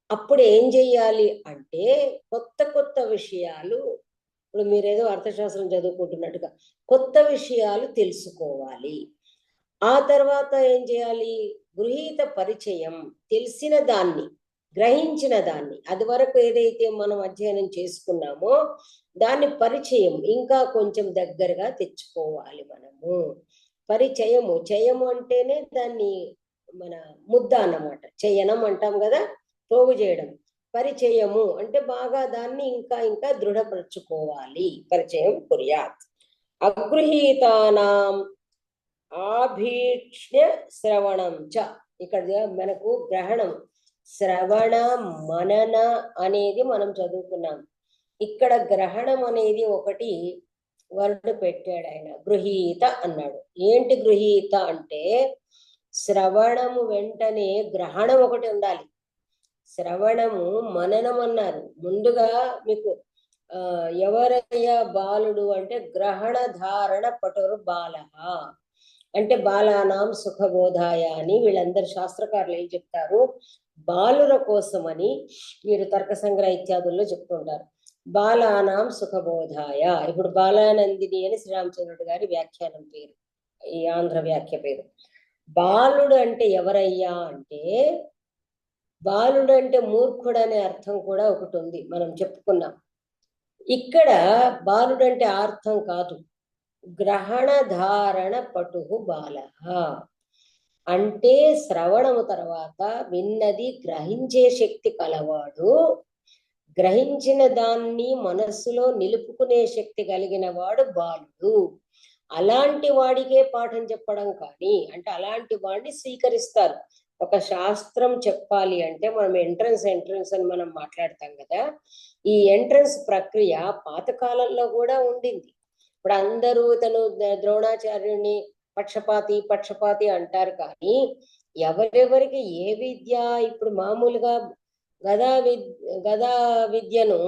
అప్పుడు ఏం చెయ్యాలి అంటే కొత్త విషయాలు, ఇప్పుడు మీరేదో అర్థశాస్త్రం చదువుకుంటున్నట్టుగా కొత్త విషయాలు తెలుసుకోవాలి. ఆ తర్వాత ఏం చేయాలి, గృహీత పరిచయం, తెలిసిన దాన్ని, గ్రహించిన దాన్ని, అది వరకు ఏదైతే మనం అధ్యయనం చేసుకున్నామో దాన్ని పరిచయం ఇంకా కొంచెం దగ్గరగా తెచ్చుకోవాలి మనము. చయము అంటేనే దాన్ని మన ముద్ద అన్నమాట, చయనం అంటాం కదా, పోగు చేయడం. పరిచయము అంటే బాగా దాన్ని ఇంకా దృఢపరచుకోవాలి. పరిచయం కుర్యాత్. అగృహీతానాం ఆభీక్ష్య శ్రవణం చ. ఇక్కడ మనకు గ్రహణం, శ్రవణ, మనన అనేది మనం చదువుకున్నాం. ఇక్కడ గ్రహణం అనేది ఒకటి వర్డ్ పెట్టాడు ఆయన, గృహీత అన్నాడు. ఏంటి గృహీత అంటే శ్రవణము వెంటనే గ్రహణం ఒకటి ఉండాలి. శ్రవణము మననం అన్నారు. ముందుగా మీకు ఎవరయ్యా బాలుడు అంటే గ్రహణ ధారణ పటురు బాల అంటే బాలానాం సుఖబోధాయ అని వీళ్ళందరు శాస్త్రకారులు ఏం చెప్తారు, బాలుర కోసమని మీరు తర్క సంగ్రహ ఇత్యాదుల్లో చెప్తుంటారు. బాలానాం సుఖబోధాయ. ఇప్పుడు బాలానందిని అని శ్రీరామచంద్రుడు గారి వ్యాఖ్యానం పేరు, ఈ ఆంధ్ర వ్యాఖ్య పేరు. బాలుడు అంటే ఎవరయ్యా అంటే, బాలుడు అంటే మూర్ఖుడు అనే అర్థం కూడా ఒకటి ఉంది, మనం చెప్పుకున్నాం. ఇక్కడ బాలుడు అంటే ఆ అర్థం కాదు. గ్రహణ ధారణ పటుహు బాల అంటే శ్రవణము తర్వాత విన్నది గ్రహించే శక్తి కలవాడు, గ్రహించిన దాన్ని మనస్సులో నిలుపుకునే శక్తి కలిగిన వాడు బాలుడు. అలాంటి వాడికే పాఠం చెప్పడం కానీ, అంటే అలాంటి వాడిని స్వీకరిస్తారు. ఒక శాస్త్రం చెప్పాలి అంటే మనం ఎంట్రన్స్ అని మనం మాట్లాడతాం కదా, ఈ ఎంట్రన్స్ ప్రక్రియ పాతకాలంలో కూడా ఉండింది. ఇప్పుడు అందరూ తను ద్రోణాచార్యుని పక్షపాతి అంటారు, కానీ ఎవరెవరికి ఏ విద్య, ఇప్పుడు మామూలుగా గదా విద్యను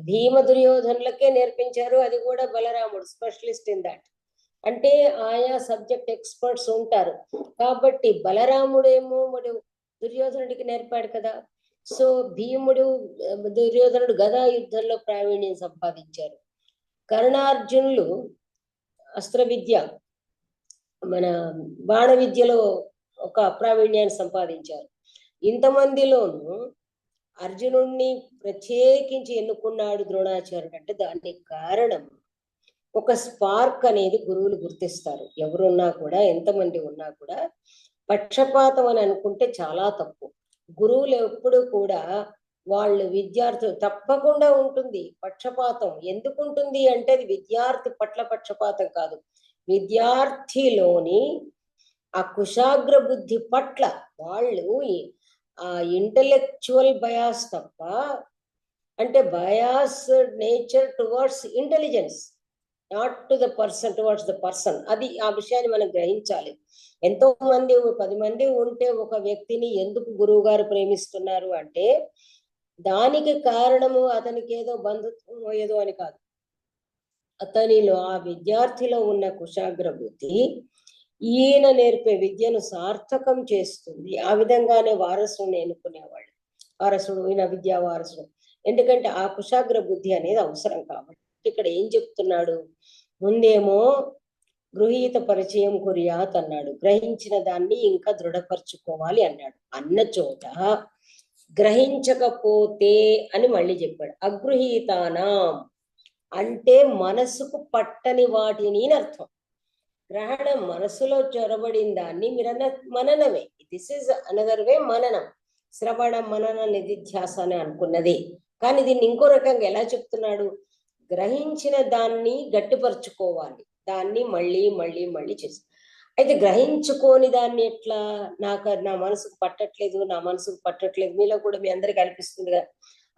భీమ దుర్యోధనులకే నేర్పించారు. అది కూడా బలరాముడు స్పెషలిస్ట్ ఇన్ దాట్. అంటే ఆయా సబ్జెక్ట్ ఎక్స్పర్ట్స్ ఉంటారు కాబట్టి బలరాముడేమో మరి దుర్యోధనుడికి నేర్పాడు కదా. సో భీముడు దుర్యోధనుడు గదా యుద్ధంలో ప్రావీణ్యం సంపాదించారు. కర్ణార్జునులు అస్త్ర విద్య, మన బాణ విద్యలో ఒక ప్రావీణ్యాన్ని సంపాదించారు. ఇంతమందిలోనూ అర్జునుడిని ప్రత్యేకించి ఎన్నుకున్నాడు ద్రోణాచార్యుడు అంటే దానికి కారణం ఒక స్పార్క్ అనేది గురువులు గుర్తిస్తారు. ఎవరున్నా కూడా, ఎంతమంది ఉన్నా కూడా పక్షపాతం అని అనుకుంటే చాలా తప్పు. గురువులు ఎప్పుడు కూడా వాళ్ళు విద్యార్థులు తప్పకుండా ఉంటుంది పక్షపాతం. ఎందుకు ఉంటుంది అంటే అది విద్యార్థి పట్ల పక్షపాతం కాదు, విద్యార్థిలోని ఆ కుశాగ్ర బుద్ధి పట్ల వాళ్ళు ఆ ఇంటలెక్చువల్ బయాస్ తప్ప, అంటే bias nature towards intelligence, not to the person, towards the person. అది ఆ విషయాన్ని మనం గ్రహించాలి. ఎంతో మంది 10 మంది ఉంటే ఒక వ్యక్తిని ఎందుకు గురువు గారు ప్రేమిస్తున్నారు అంటే దానికి కారణము అతనికి ఏదో బంధుత్వం ఏదో అని కాదు, అతనిలో ఆ విద్యార్థిలో ఉన్న కుశాగ్ర బుద్ధి ఈయన నేర్పే విద్యను సార్థకం చేస్తుంది. ఆ విధంగానే వారసుని ఎన్నుకునేవాళ్ళు. వారసుడు, ఈయన విద్యా వారసుడు. ఎందుకంటే ఆ కుశాగ్ర బుద్ధి అనేది అవసరం కాబట్టి. ఇక్కడ ఏం చెప్తున్నాడు, ముందేమో గృహీత పరిచయం కుర్యాత్ అన్నాడు, గ్రహించిన దాన్ని ఇంకా దృఢపరచుకోవాలి అన్నాడు. అన్న చోట గ్రహించకపోతే అని మళ్ళీ చెప్పాడు. అగృహీతానాం అంటే మనసుకు పట్టని వాటిని అర్థం. గ్రహణం మనసులో చొరబడిన దాన్ని మీరన్న మననమే. దిస్ ఈజ్ అనదర్ వే మననం. శ్రవణ మనన నిధిధ్యాస అని అనుకున్నది. కానీ దీన్ని ఇంకో రకంగా ఎలా చెప్తున్నాడు, గ్రహించిన దాన్ని గట్టిపరుచుకోవాలి, దాన్ని మళ్ళీ మళ్ళీ మళ్ళీ చేసి. అయితే గ్రహించుకోని దాన్ని ఎట్లా, నా మనసుకు పట్టట్లేదు మీలో కూడా మీ అందరికి అనిపిస్తుంది కదా.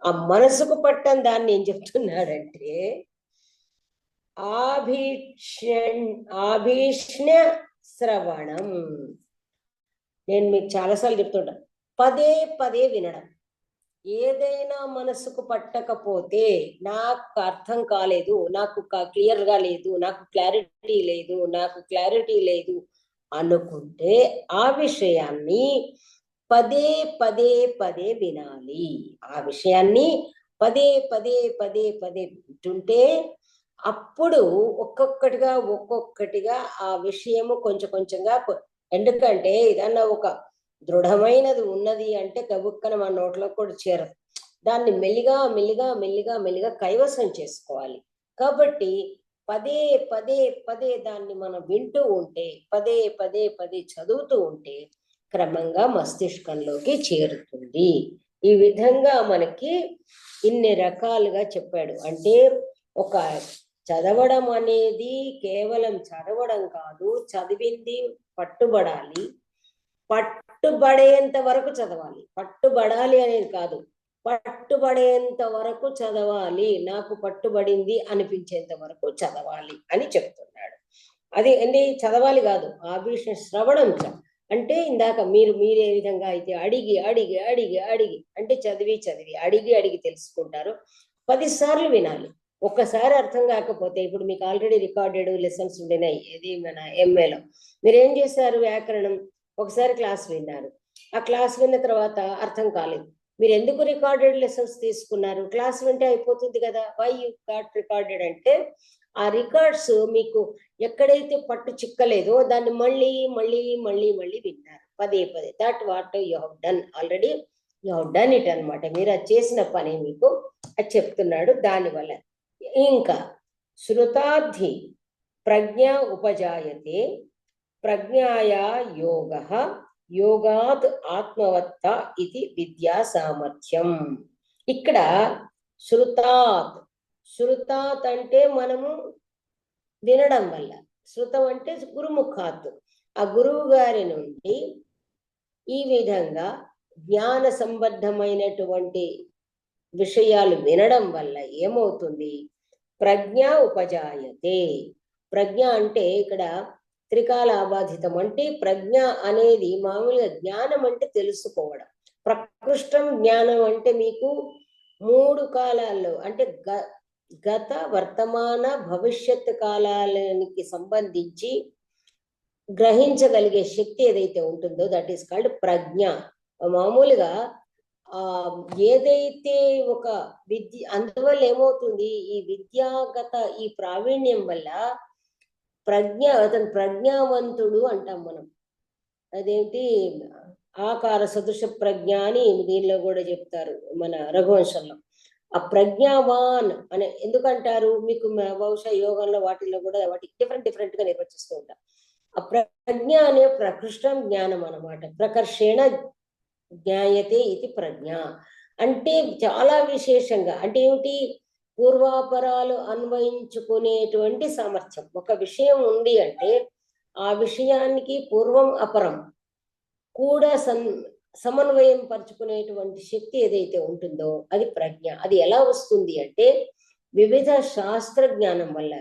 ఆ మనసుకు పట్టని దాన్ని ఏం చెప్తున్నాడంటే ఆభీష్ణ శ్రవణం. నేను మీకు చాలాసార్లు చెప్తుంటా, పదే పదే వినడం. ఏదైనా మనసుకు పట్టకపోతే, నాకు అర్థం కాలేదు, నాకు క్లియర్గా లేదు, నాకు క్లారిటీ లేదు అనుకుంటే ఆ విషయాన్ని పదే పదే పదే వినాలి. ఆ విషయాన్ని పదే పదే పదే పదే వింటుంటే అప్పుడు ఒక్కొక్కటిగా ఆ విషయము కొంచెం కొంచెంగా, ఎందుకంటే ఏదన్నా ఒక దృఢమైనది ఉన్నది అంటే గబుక్కన మన నోట్లో కూడా చేరదు. దాన్ని మెల్లిగా మెల్లిగా మెల్లిగా మెల్లిగా కైవసం చేసుకోవాలి. కాబట్టి పదే పదే పదే దాన్ని మనం వింటూ ఉంటే, పదే పదే పదే చదువుతూ ఉంటే క్రమంగా మస్తిష్కంలోకి చేరుతుంది. ఈ విధంగా మనకి ఇన్ని రకాలుగా చెప్పాడు. అంటే ఒక చదవడం అనేది కేవలం చదవడం కాదు, చదివింది పట్టుబడాలి, పట్టుబడేంత వరకు చదవాలి. పట్టుబడాలి అనేది కాదు, పట్టుబడేంత వరకు చదవాలి, నాకు పట్టుబడింది అనిపించేంత వరకు చదవాలి అని చెప్తున్నాడు. అది చదవాలి కాదు, ఆభీషణ శ్రవణం అంటే ఇందాక మీరే విధంగా అయితే అడిగి అడిగి అడిగి అడిగి అంటే చదివి చదివి అడిగి అడిగి తెలుసుకుంటారు. 10 సార్లు వినాలి. ఒక్కసారి అర్థం కాకపోతే, ఇప్పుడు మీకు ఆల్రెడీ రికార్డెడ్ లెసన్స్ ఉండినాయి ఇది మన ఎంఏలో. మీరు ఏం చేశారు? వ్యాకరణం ఒకసారి క్లాస్ విన్నారు. ఆ క్లాస్ విన్న తర్వాత అర్థం కాలేదు. మీరు ఎందుకు రికార్డెడ్ లెసన్స్ తీసుకున్నారు? క్లాస్ వింటే అయిపోతుంది కదా. వై యూ గాట్ రికార్డెడ్ అంటే ఆ రికార్డ్స్ మీకు ఎక్కడైతే పట్టు చిక్కలేదో దాన్ని మళ్ళీ మళ్ళీ మళ్ళీ మళ్ళీ వింటారు పదే పదే. That what you have done already, you have done it అనమాట. మీరు అది చేసిన పని మీకు అది చెప్తున్నాడు. దానివల్ల ఇంకా శృతార్థి ప్రజ్ఞ ఉపజాయతే ప్రజ్ఞాయా యోగ యోగాత్ ఆత్మవత్త ఇది విద్యా సామర్థ్యం. ఇక్కడ శృతాత్, శృతాత్ అంటే మనము వినడం వల్ల, శృతం అంటే గురుముఖాత్, ఆ గురువు గారి నుండి ఈ విధంగా జ్ఞాన సంబద్ధమైనటువంటి విషయాలు వినడం వల్ల ఏమవుతుంది? ప్రజ్ఞ ఉపజాయతే. ప్రజ్ఞ అంటే ఇక్కడ త్రికాల అబాధితం అంటే ప్రజ్ఞ అనేది మామూలుగా జ్ఞానం అంటే తెలుసుకోవడం. ప్రకృష్టం జ్ఞానం అంటే మీకు 3 కాలాల్లో అంటే గత వర్తమాన భవిష్యత్ కాలాలకి సంబంధించి గ్రహించగలిగే శక్తి ఏదైతే ఉంటుందో దట్ ఈస్ కాల్డ్ ప్రజ్ఞ. మామూలుగా ఏదైతే ఒక విద్య, అందువల్ల ఏమవుతుంది, ఈ విద్యాగత ఈ ప్రావీణ్యం వల్ల అతను ప్రజ్ఞావంతుడు అంటాం మనం. అదేంటి ఆకార సదృశ ప్రజ్ఞ అని దీనిలో కూడా చెప్తారు మన రఘువంశంలో. ఆ ప్రజ్ఞావాన్ అని ఎందుకంటారు? మీకు బహుశా యోగంలో వాటిల్లో కూడా వాటికి డిఫరెంట్ గా నిర్వచిస్తూ ఉంటారు. ఆ ప్రజ్ఞ అనే ప్రకృష్టం జ్ఞానం అన్నమాట. ప్రకర్షేణ జ్ఞాయతే ఇది ప్రజ్ఞ అంటే చాలా విశేషంగా అంటే ఏమిటి? పూర్వాపరాలు అన్వయించుకునేటువంటి సామర్థ్యం. ఒక విషయం ఉంది అంటే ఆ విషయానికి పూర్వం అపరం కూడా సమన్వయం పరుచుకునేటువంటి శక్తి ఏదైతే ఉంటుందో అది ప్రజ్ఞ. అది ఎలా వస్తుంది అంటే వివిధ శాస్త్ర జ్ఞానం వల్ల,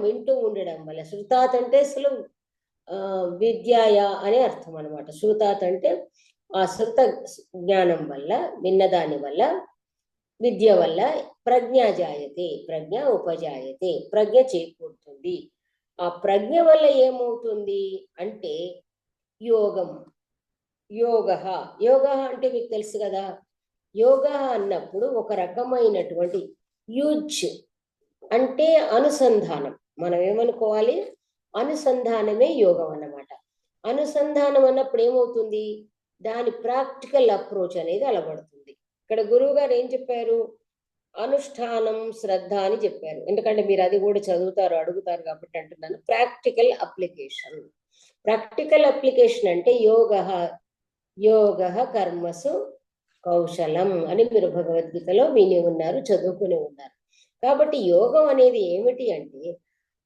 వింటూ ఉండడం వల్ల. శృతాత్ అంటే అసలు విద్యాయ అనే అర్థం అనమాట. శృతాత్ అంటే ఆ శృత జ్ఞానం వల్ల, విన్నదాని వల్ల, విద్య వల్ల ప్రజ్ఞ జాయతే, ప్రజ్ఞ ఉపజాయతే, ప్రజ్ఞ చేకూరుతుంది. ఆ ప్రజ్ఞ వల్ల ఏమవుతుంది అంటే యోగం. యోగ అంటే మీకు తెలుసు కదా. యోగ అన్నప్పుడు ఒక రకమైనటువంటి యూజ్ అంటే అనుసంధానం. మనం ఏమనుకోవాలి? అనుసంధానమే యోగం అన్నమాట. అనుసంధానం అన్నప్పుడు ఏమవుతుంది? దాని ప్రాక్టికల్ అప్రోచ్ అనేది అలవడుతుంది. ఇక్కడ గురువు గారు ఏం చెప్పారు? అనుష్ఠానం శ్రద్ధ అని చెప్పారు. ఎందుకంటే మీరు అది కూడా చదువుతారు, అడుగుతారు కాబట్టి అంటున్నాను. Practical application. ప్రాక్టికల్ అప్లికేషన్ అంటే యోగ కర్మసు కౌశలం అని మీరు భగవద్గీతలో విని ఉన్నారు, చదువుకుని ఉన్నారు. కాబట్టి యోగం అనేది ఏమిటి అంటే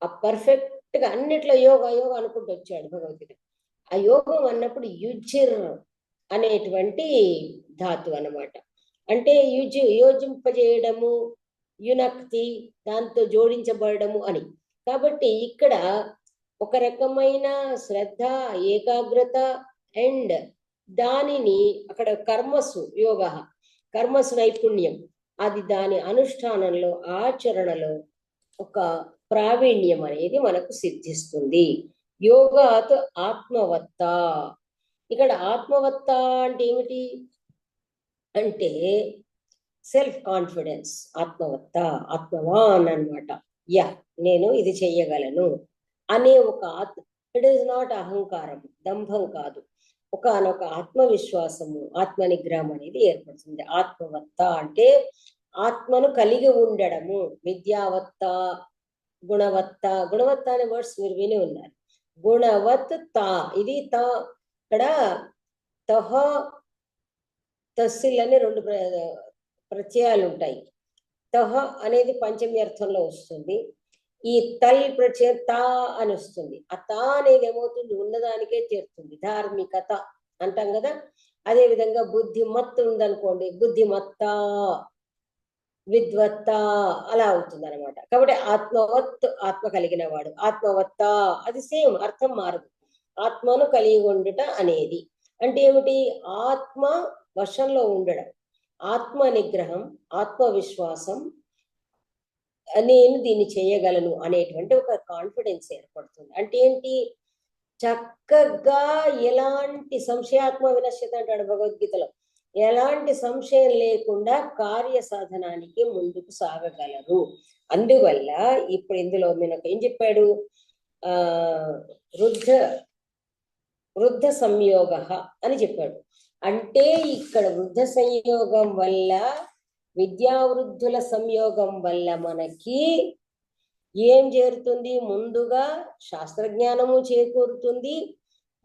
ఆ పర్ఫెక్ట్ గా అన్నిట్లో యోగ అనుకుంటూ వచ్చాడు భగవద్గీత. ఆ యోగం అన్నప్పుడు యుజిర్ అనేటువంటి ధాతు అన్నమాట. అంటే యోజింపజేయడము, యునక్తి దాంతో జోడించబడము అని. కాబట్టి ఇక్కడ ఒక రకమైన శ్రద్ధ, ఏకాగ్రత అండ్ దానిని అక్కడ కర్మసు యోగ, కర్మసు నైపుణ్యం, అది దాని అనుష్ఠానంలో ఆచరణలో ఒక ప్రావీణ్యం అనేది మనకు సిద్ధిస్తుంది. యోగాత్ ఆత్మవత్త. ఇక్కడ ఆత్మవత్త అంటే ఏమిటి అంటే సెల్ఫ్ కాన్ఫిడెన్స్. ఆత్మవత్త, ఆత్మవాన్ అన్నమాట. నేను ఇది చెయ్యగలను అనే ఒక ఇట్ ఈస్ నాట్ అహంకారం, దంభం కాదు, ఒకనొక ఆత్మవిశ్వాసము, ఆత్మ నిగ్రహం అనేది ఏర్పడుతుంది. ఆత్మవత్త అంటే ఆత్మను కలిగి ఉండడము. విద్యావత్త, గుణవత్త అనే వర్డ్స్ మీరు విని ఉన్నారు. గుణవత్ తా, ఇది తా, ఇక్కడ తహ తస్సిల్ అని 2 ప్రత్యయాలు ఉంటాయి. తహ అనేది పంచమి అర్థంలో వస్తుంది. ఈ తల్ ప్రత్యయం తా అని వస్తుంది. ఆ తా అనేది ఏమవుతుంది? ఉన్నదానికే చేరుతుంది. ధార్మికత అంటాం కదా. అదే విధంగా బుద్ధిమత్ ఉందనుకోండి, బుద్ధిమత్త, విద్వత్త అలా అవుతుంది అనమాట. కాబట్టి ఆత్మవత్, ఆత్మ కలిగిన వాడు. ఆత్మవత్త అది సేమ్, అర్థం మారదు. ఆత్మను కలిగి ఉండుట అనేది అంటే ఏమిటి? ఆత్మ వశంలో ఉండడం, ఆత్మ నిగ్రహం, ఆత్మవిశ్వాసం, నేను దీన్ని చేయగలను అనేటువంటి ఒక కాన్ఫిడెన్స్ ఏర్పడుతుంది. అంటే ఏంటి? చక్కగా ఎలాంటి సంశయాత్మ వినశ్యత అంటాడు భగవద్గీతలో, ఎలాంటి సంశయం లేకుండా కార్య సాధనానికి ముందుకు సాగగలరు. అందువల్ల ఇప్పుడు ఇందులో మనకు ఏం చెప్పాడు? ఆ వృద్ధ సంయోగ అని చెప్పాడు. అంటే ఇక్కడ వృద్ధ సంయోగం వల్ల, విద్యావృద్ధుల సంయోగం వల్ల మనకి ఏం చేరుతుంది? ముందుగా శాస్త్రజ్ఞానము చేకూరుతుంది,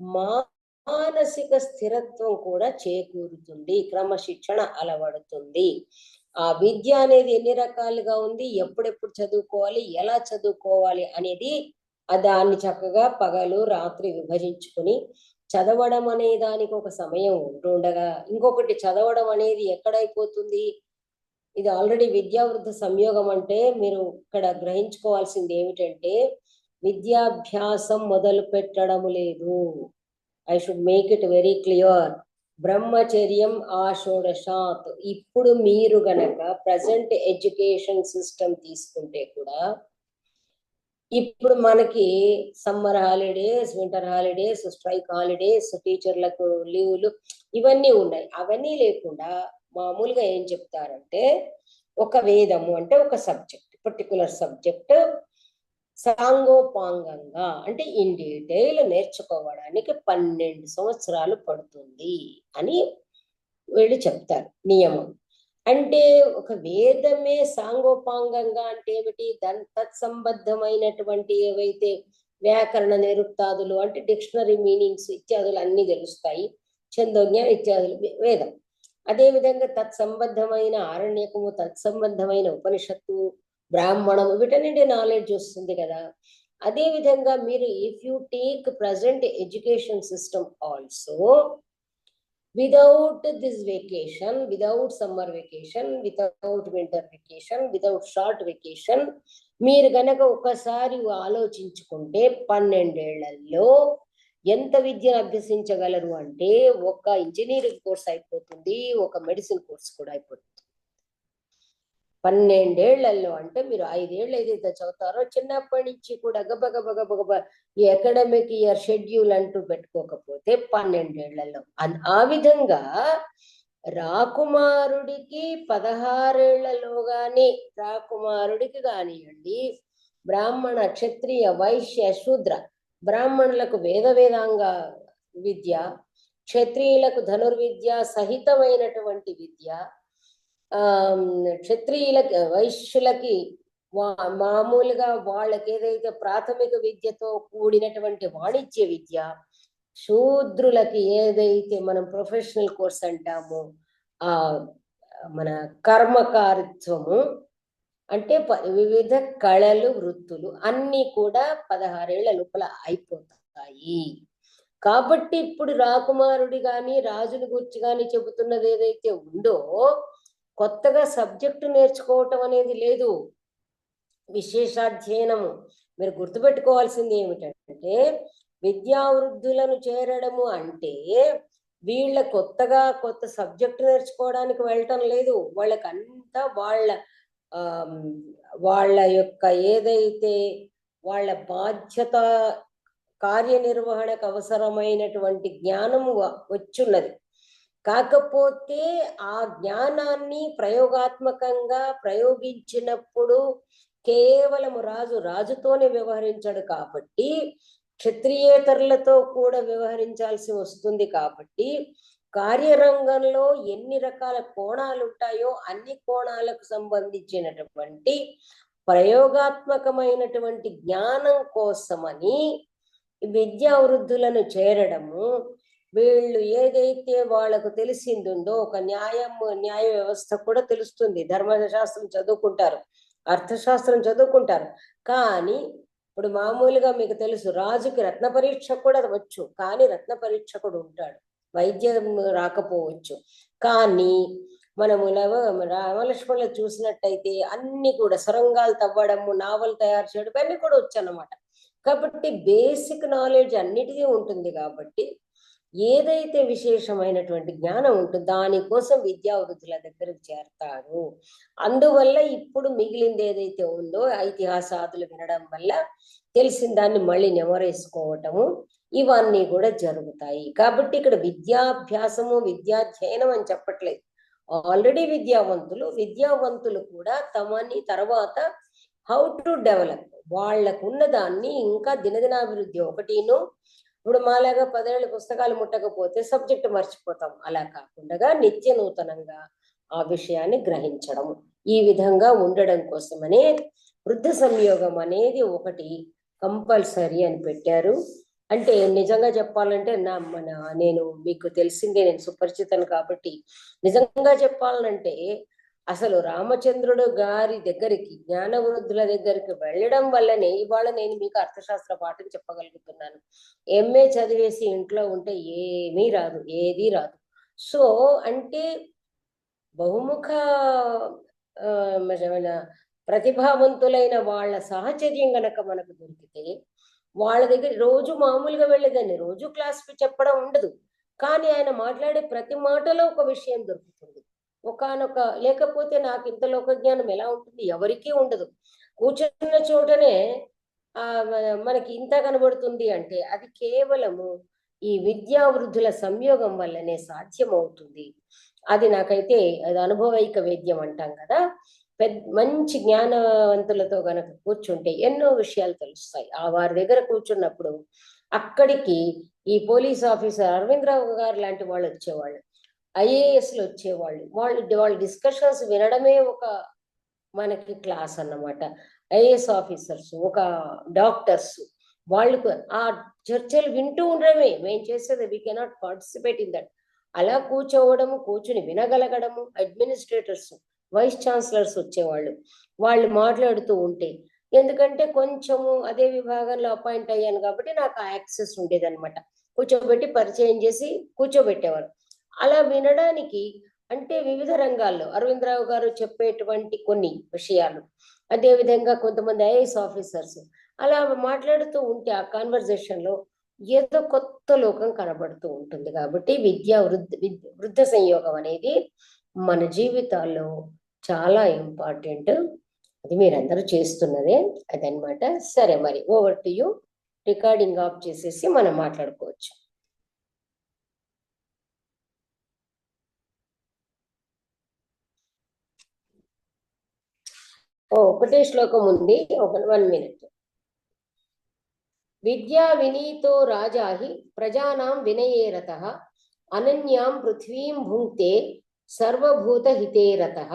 మానసిక స్థిరత్వం కూడా చేకూరుతుంది, క్రమశిక్షణ అలవడుతుంది. ఆ విద్య అనేది ఎన్ని రకాలుగా ఉంది, ఎప్పుడెప్పుడు చదువుకోవాలి, ఎలా చదువుకోవాలి అనేది దాన్ని చక్కగా పగలు రాత్రి విభజించుకుని చదవడం అనే దానికి ఒక సమయం ఉంటుండగా, ఇంకొకటి చదవడం అనేది ఎక్కడైపోతుంది? ఇది ఆల్రెడీ విద్యావృద్ధ సంయోగం అంటే మీరు ఇక్కడ గ్రహించుకోవాల్సింది ఏమిటంటే, విద్యాభ్యాసం మొదలు పెట్టడం లేదు. I should make it very clear. బ్రహ్మచర్యం ఆషోడశాత్. ఇప్పుడు మీరు గనక ప్రజెంట్ ఎడ్యుకేషన్ సిస్టమ్ తీసుకుంటే కూడా, ఇప్పుడు మనకి summer holidays, winter holidays, strike holidays, టీచర్లకు లీవ్లు ఇవన్నీ ఉన్నాయి. అవన్నీ లేకుండా మామూలుగా ఏం చెప్తారంటే, ఒక వేదము అంటే ఒక సబ్జెక్ట్, పర్టికులర్ సబ్జెక్ట్ సాంగోపాంగంగా అంటే ఇన్ డీటెయిల్ నేర్చుకోవడానికి 12 సంవత్సరాలు పడుతుంది అని వీళ్ళు చెప్తారు నియమం. అంటే ఒక వేదమే సాంగోపాంగంగా అంటే ఏమిటి? తత్సంబద్ధమైనటువంటి ఏవైతే వ్యాకరణ నిరుక్తాదులు అంటే డిక్షనరీ మీనింగ్స్ ఇత్యాదులు అన్ని తెలుస్తాయి, ఛందోజ్ఞానం ఇత్యాదులు వేదం. అదేవిధంగా తత్సంబద్ధమైన ఆరణ్యకము, తత్సంబద్ధమైన ఉపనిషత్తు, బ్రాహ్మణము, వీటన్నింటి నాలెడ్జ్ వస్తుంది కదా. అదేవిధంగా మీరు if you take present education system also, without this vacation, without summer vacation, without winter vacation, without short vacation, మీరు గనక ఒకసారి ఆలోచించుకుంటే 12 ఏళ్లలో ఎంత విద్యను అభ్యసించగలరు అంటే, ఒక ఇంజనీరింగ్ కోర్స్ అయిపోతుంది, ఒక మెడిసిన్ కోర్స్ కూడా అయిపోతుంది 12 ఏళ్లలో. అంటే మీరు 5 ఏళ్ళు ఏదైతే చదువుతారో చిన్నప్పటి నుంచి కూడా గబగబ ఈ అకాడమిక్ ఇయర్ షెడ్యూల్ అంటూ పెట్టుకోకపోతే 12 ఏళ్లలో. ఆ విధంగా రాకుమారుడికి 16 ఏళ్లలోగానే, రాకుమారుడికి కానివ్వండి, బ్రాహ్మణ, క్షత్రియ, వైశ్య, శూద్ర, బ్రాహ్మణులకు వేదాంగ విద్య, క్షత్రియులకు ధనుర్విద్య సహితమైనటువంటి విద్య, క్షత్రియులకి, వైశ్యులకి మామూలుగా వాళ్ళకి ఏదైతే ప్రాథమిక విద్యతో కూడినటువంటి వాణిజ్య విద్య, శూద్రులకి ఏదైతే మనం ప్రొఫెషనల్ కోర్స్ అంటామో మన కర్మకారిత్వము అంటే వివిధ కళలు, వృత్తులు అన్నీ కూడా 16 ఏళ్ల లోపల అయిపోతాయి. కాబట్టి ఇప్పుడు రాకుమారుడి కానీ రాజుని గురించి కానీ చెబుతున్నది ఏదైతే ఉందో, కొత్తగా సబ్జెక్టు నేర్చుకోవటం అనేది లేదు, విశేషాధ్యయనము. మీరు గుర్తుపెట్టుకోవాల్సింది ఏమిటంటే, విద్యావృద్ధులను చేరడము అంటే వీళ్ళ కొత్తగా కొత్త సబ్జెక్టు నేర్చుకోవడానికి వెళ్ళటం లేదు. వాళ్ళకంతా వాళ్ళ యొక్క ఏదైతే వాళ్ళ బాధ్యత కార్యనిర్వహణకు అవసరమైనటువంటి జ్ఞానము వచ్చున్నది. కాకపోతే ఆ జ్ఞానాన్ని ప్రయోగాత్మకంగా ప్రయోగించినప్పుడు కేవలం రాజుతోనే వ్యవహరించడు కాబట్టి, క్షత్రియేతరులతో కూడా వ్యవహరించాల్సి వస్తుంది. కాబట్టి కార్యరంగంలో ఎన్ని రకాల కోణాలు ఉంటాయో అన్ని కోణాలకు సంబంధించినటువంటి ప్రయోగాత్మకమైనటువంటి జ్ఞానం కోసమని విద్యావృద్ధులను చేరడము, వీళ్ళు ఏదైతే వాళ్ళకు తెలిసిందో ఒక న్యాయ వ్యవస్థ కూడా తెలుస్తుంది, ధర్మశాస్త్రం చదువుకుంటారు, అర్థశాస్త్రం చదువుకుంటారు. కానీ ఇప్పుడు మామూలుగా మీకు తెలుసు, రాజుకి రత్న పరీక్ష కూడా వచ్చు, కానీ రత్న పరీక్షకుడు ఉంటాడు, వైద్యం రాకపోవచ్చు. కానీ మనము రామలక్ష్మణులు చూసినట్టయితే అన్ని కూడా సొరంగాలు తవ్వడము, నావలు తయారు చేయడం అన్ని కూడా వచ్చు అన్నమాట. కాబట్టి బేసిక్ నాలెడ్జ్ అన్నిటికీ ఉంటుంది కాబట్టి ఏదైతే విశేషమైనటువంటి జ్ఞానం ఉంటుందో దానికోసం విద్యావృద్ధుల దగ్గరకు చేరతారు. అందువల్ల ఇప్పుడు మిగిలింది ఏదైతే ఉందో ఇతిహాసాదులు వినడం వల్ల తెలిసిన దాన్ని మళ్ళీ నెమరేసుకోవటము ఇవన్నీ కూడా జరుగుతాయి. కాబట్టి ఇక్కడ విద్యాభ్యాసము విద్యాధ్యయనం అని చెప్పట్లేదు. ఆల్రెడీ విద్యావంతులు కూడా తమని తర్వాత హౌ టు డెవలప్ వాళ్ళకున్న దాన్ని ఇంకా దినదినాభివృద్ధి ఒకటిను. ఇప్పుడు మాలాగా 10 ఏళ్ళ పుస్తకాలు ముట్టకపోతే సబ్జెక్ట్ మర్చిపోతాం. అలా కాకుండా నిత్య నూతనంగా ఆ విషయాన్ని గ్రహించడం ఈ విధంగా ఉండడం కోసమనే వృద్ధ సంయోగం అనేది ఒకటి కంపల్సరీ అని పెట్టారు. అంటే నిజంగా చెప్పాలంటే నేను మీకు తెలిసిందే, నేను సుపరిచితను కాబట్టి నిజంగా చెప్పాలంటే అసలు రామచంద్రుడు గారి దగ్గరికి జ్ఞానవృద్ధుల దగ్గరికి వెళ్ళడం వల్లనే ఇవాళ నేను మీకు అర్థశాస్త్ర పాఠం చెప్పగలుగుతున్నాను. ఎంఏ చదివేసి ఇంట్లో ఉంటే ఏమీ రాదు, ఏది రాదు. సో అంటే బహుముఖ ప్రతిభావంతులైన వాళ్ళ సాహచర్యం గనక మనకు దొరికితే వాళ్ళ దగ్గర రోజు మామూలుగా వెళ్ళేదాన్ని, రోజు క్లాస్కి చెప్పడం ఉండదు, కానీ ఆయన మాట్లాడే ప్రతి మాటలో ఒక విషయం దొరుకుతుంది. ఒకనొక లేకపోతే నాకు ఇంత లోక జ్ఞానం ఎలా ఉంటుంది? ఎవరికీ ఉండదు. కూర్చున్న చోటనే మనకి ఇంత కనబడుతుంది అంటే అది కేవలము ఈ విద్యావృద్ధుల సంయోగం వల్లనే సాధ్యమవుతుంది. అది నాకైతే అది అనుభవైక వేద్యం అంటాం కదా. మంచి జ్ఞానవంతులతో గనక కూర్చుంటే ఎన్నో విషయాలు తెలుస్తాయి. వారి దగ్గర కూర్చున్నప్పుడు అక్కడికి ఈ పోలీస్ ఆఫీసర్ అరవిందరావు గారు లాంటి వాళ్ళు వచ్చేవాళ్ళు, ఐఏఎస్లు వచ్చేవాళ్ళు. వాళ్ళ డిస్కషన్స్ వినడమే ఒక మనకి క్లాస్ అన్నమాట. ఐఏఎస్ ఆఫీసర్స్, ఒక డాక్టర్స్, వాళ్ళకు ఆ చర్చలు వింటూ ఉండడమే మేము చేసేది. We cannot participate in that. అలా కూర్చోవడము, కూర్చుని వినగలగడము. అడ్మినిస్ట్రేటర్స్, వైస్ ఛాన్సలర్స్ వచ్చేవాళ్ళు, వాళ్ళు మాట్లాడుతూ ఉంటే, ఎందుకంటే కొంచెము అదే విభాగంలో అపాయింట్ అయ్యాను కాబట్టి నాకు ఆ యాక్సెస్ ఉండేదన్నమాట. కూర్చోబెట్టి పరిచయం చేసి కూర్చోబెట్టేవారు. అలా వినడానికి అంటే వివిధ రంగాల్లో అరవిందరావు గారు చెప్పేటువంటి కొన్ని విషయాలు, అదేవిధంగా కొంతమంది ఐఏఎస్ ఆఫీసర్స్ అలా మాట్లాడుతూ ఉంటే ఆ కాన్వర్జేషన్ లో ఏదో కొత్త లోకం కనబడుతూ ఉంటుంది. కాబట్టి వృద్ధ సంయోగం అనేది మన జీవితాల్లో చాలా ఇంపార్టెంట్. అది మీరందరూ చేస్తున్నదే అదనమాట. సరే, మరి over to you. Recording of చేసేసి మనం మాట్లాడుకోవచ్చు. ఒకటే శ్లోకం ఉంది, 1 మినిట్. విద్యా వినీతో రాజాహి ప్రజానాం వినయే రతః అనన్యాం పృథ్వీం భుంక్తే సర్వభూత హితే రతః.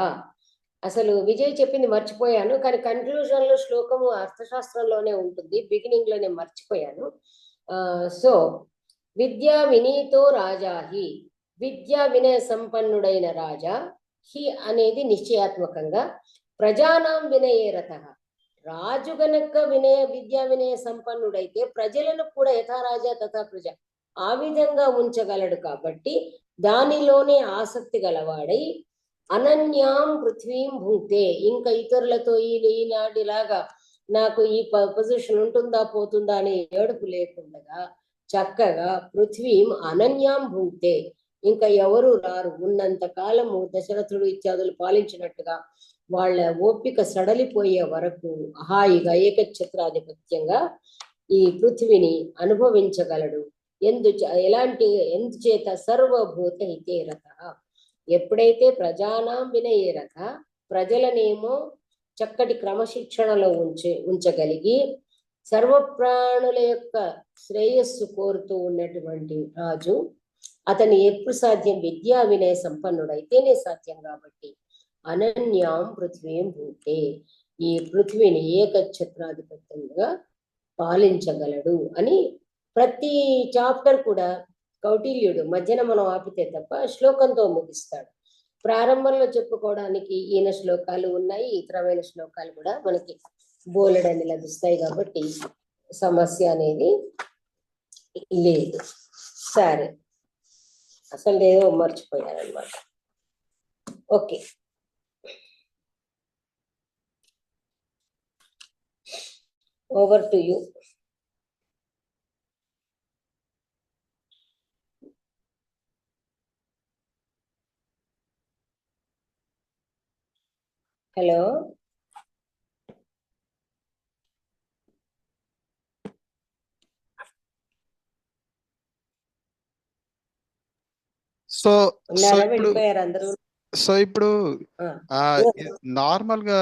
అసలు విజయ్ చెప్పింది మర్చిపోయాను, కానీ కన్క్లూజన్ లో శ్లోకము అర్థశాస్త్రంలోనే ఉంటుంది, బిగినింగ్ లోనే మర్చిపోయాను. సో విద్యా వినీతో రాజాహి, విద్యా వినయ సంపన్నుడైన రాజా, హి అనేది నిశ్చయాత్మకంగా, ప్రజానాం వినయే రతః, రాజు గనక విద్యా వినయ సంపన్నుడైతే ప్రజలను కూడా యథారాజా తథా ప్రజ ఆ విధంగా ఉంచగలడు. కాబట్టి దానిలోనే ఆసక్తి గలవాడై అనన్యాం పృథ్వీం భూతే, ఇంకా ఇతరులతో ఈనాటిలాగా నాకు ఈ పొజిషన్ ఉంటుందా పోతుందా అనే ఏడుపు లేకుండా చక్కగా పృథ్వీం అనన్యాం భూతే, ఇంకా ఎవరు రారు, ఉన్నంత కాలము దశరథుడు ఇత్యాదులు పాలించినట్టుగా వాళ్ళ ఓపిక సడలిపోయే వరకు హాయిగా ఏకఛత్రాధిపత్యంగా ఈ పృథ్వీని అనుభవించగలడు. ఎందుచేత సర్వభూత హితే రతః, ఎప్పుడైతే ప్రజానాం వినయే రతః, ప్రజలనేమో చక్కటి క్రమశిక్షణలో ఉంచగలిగి సర్వప్రాణుల యొక్క శ్రేయస్సు కోరుతూ ఉన్నటువంటి రాజు, అతని ఎప్పుడు సాధ్యం? విద్యా వినయ సంపన్నుడైతేనే సాధ్యం. కాబట్టి అనన్యాం పృథ్వీం భూతే, ఈ పృథ్వీని ఏకఛత్రాధిపత్యంగా పాలించగలడు అని ప్రతి చాప్టర్ కూడా కౌటిల్యుడు మధ్యన మనం ఆపితే తప్ప శ్లోకంతో ముగిస్తాడు. ప్రారంభంలో చెప్పుకోవడానికి ఈయన శ్లోకాలు ఉన్నాయి, ఇతరమైన శ్లోకాలు కూడా మనకి బోలెడని లభిస్తాయి. కాబట్టి సమస్య అనేది లేదు. సరే, అసలు ఏదో మర్చిపోయారనమాట. Okay, over to you. Hello. So so ఉన్నారా? ఇప్పుడు వెళ్ళిపోయారు అందరూ? సో ఇప్పుడు ఆ. ఆ నార్మల్ గా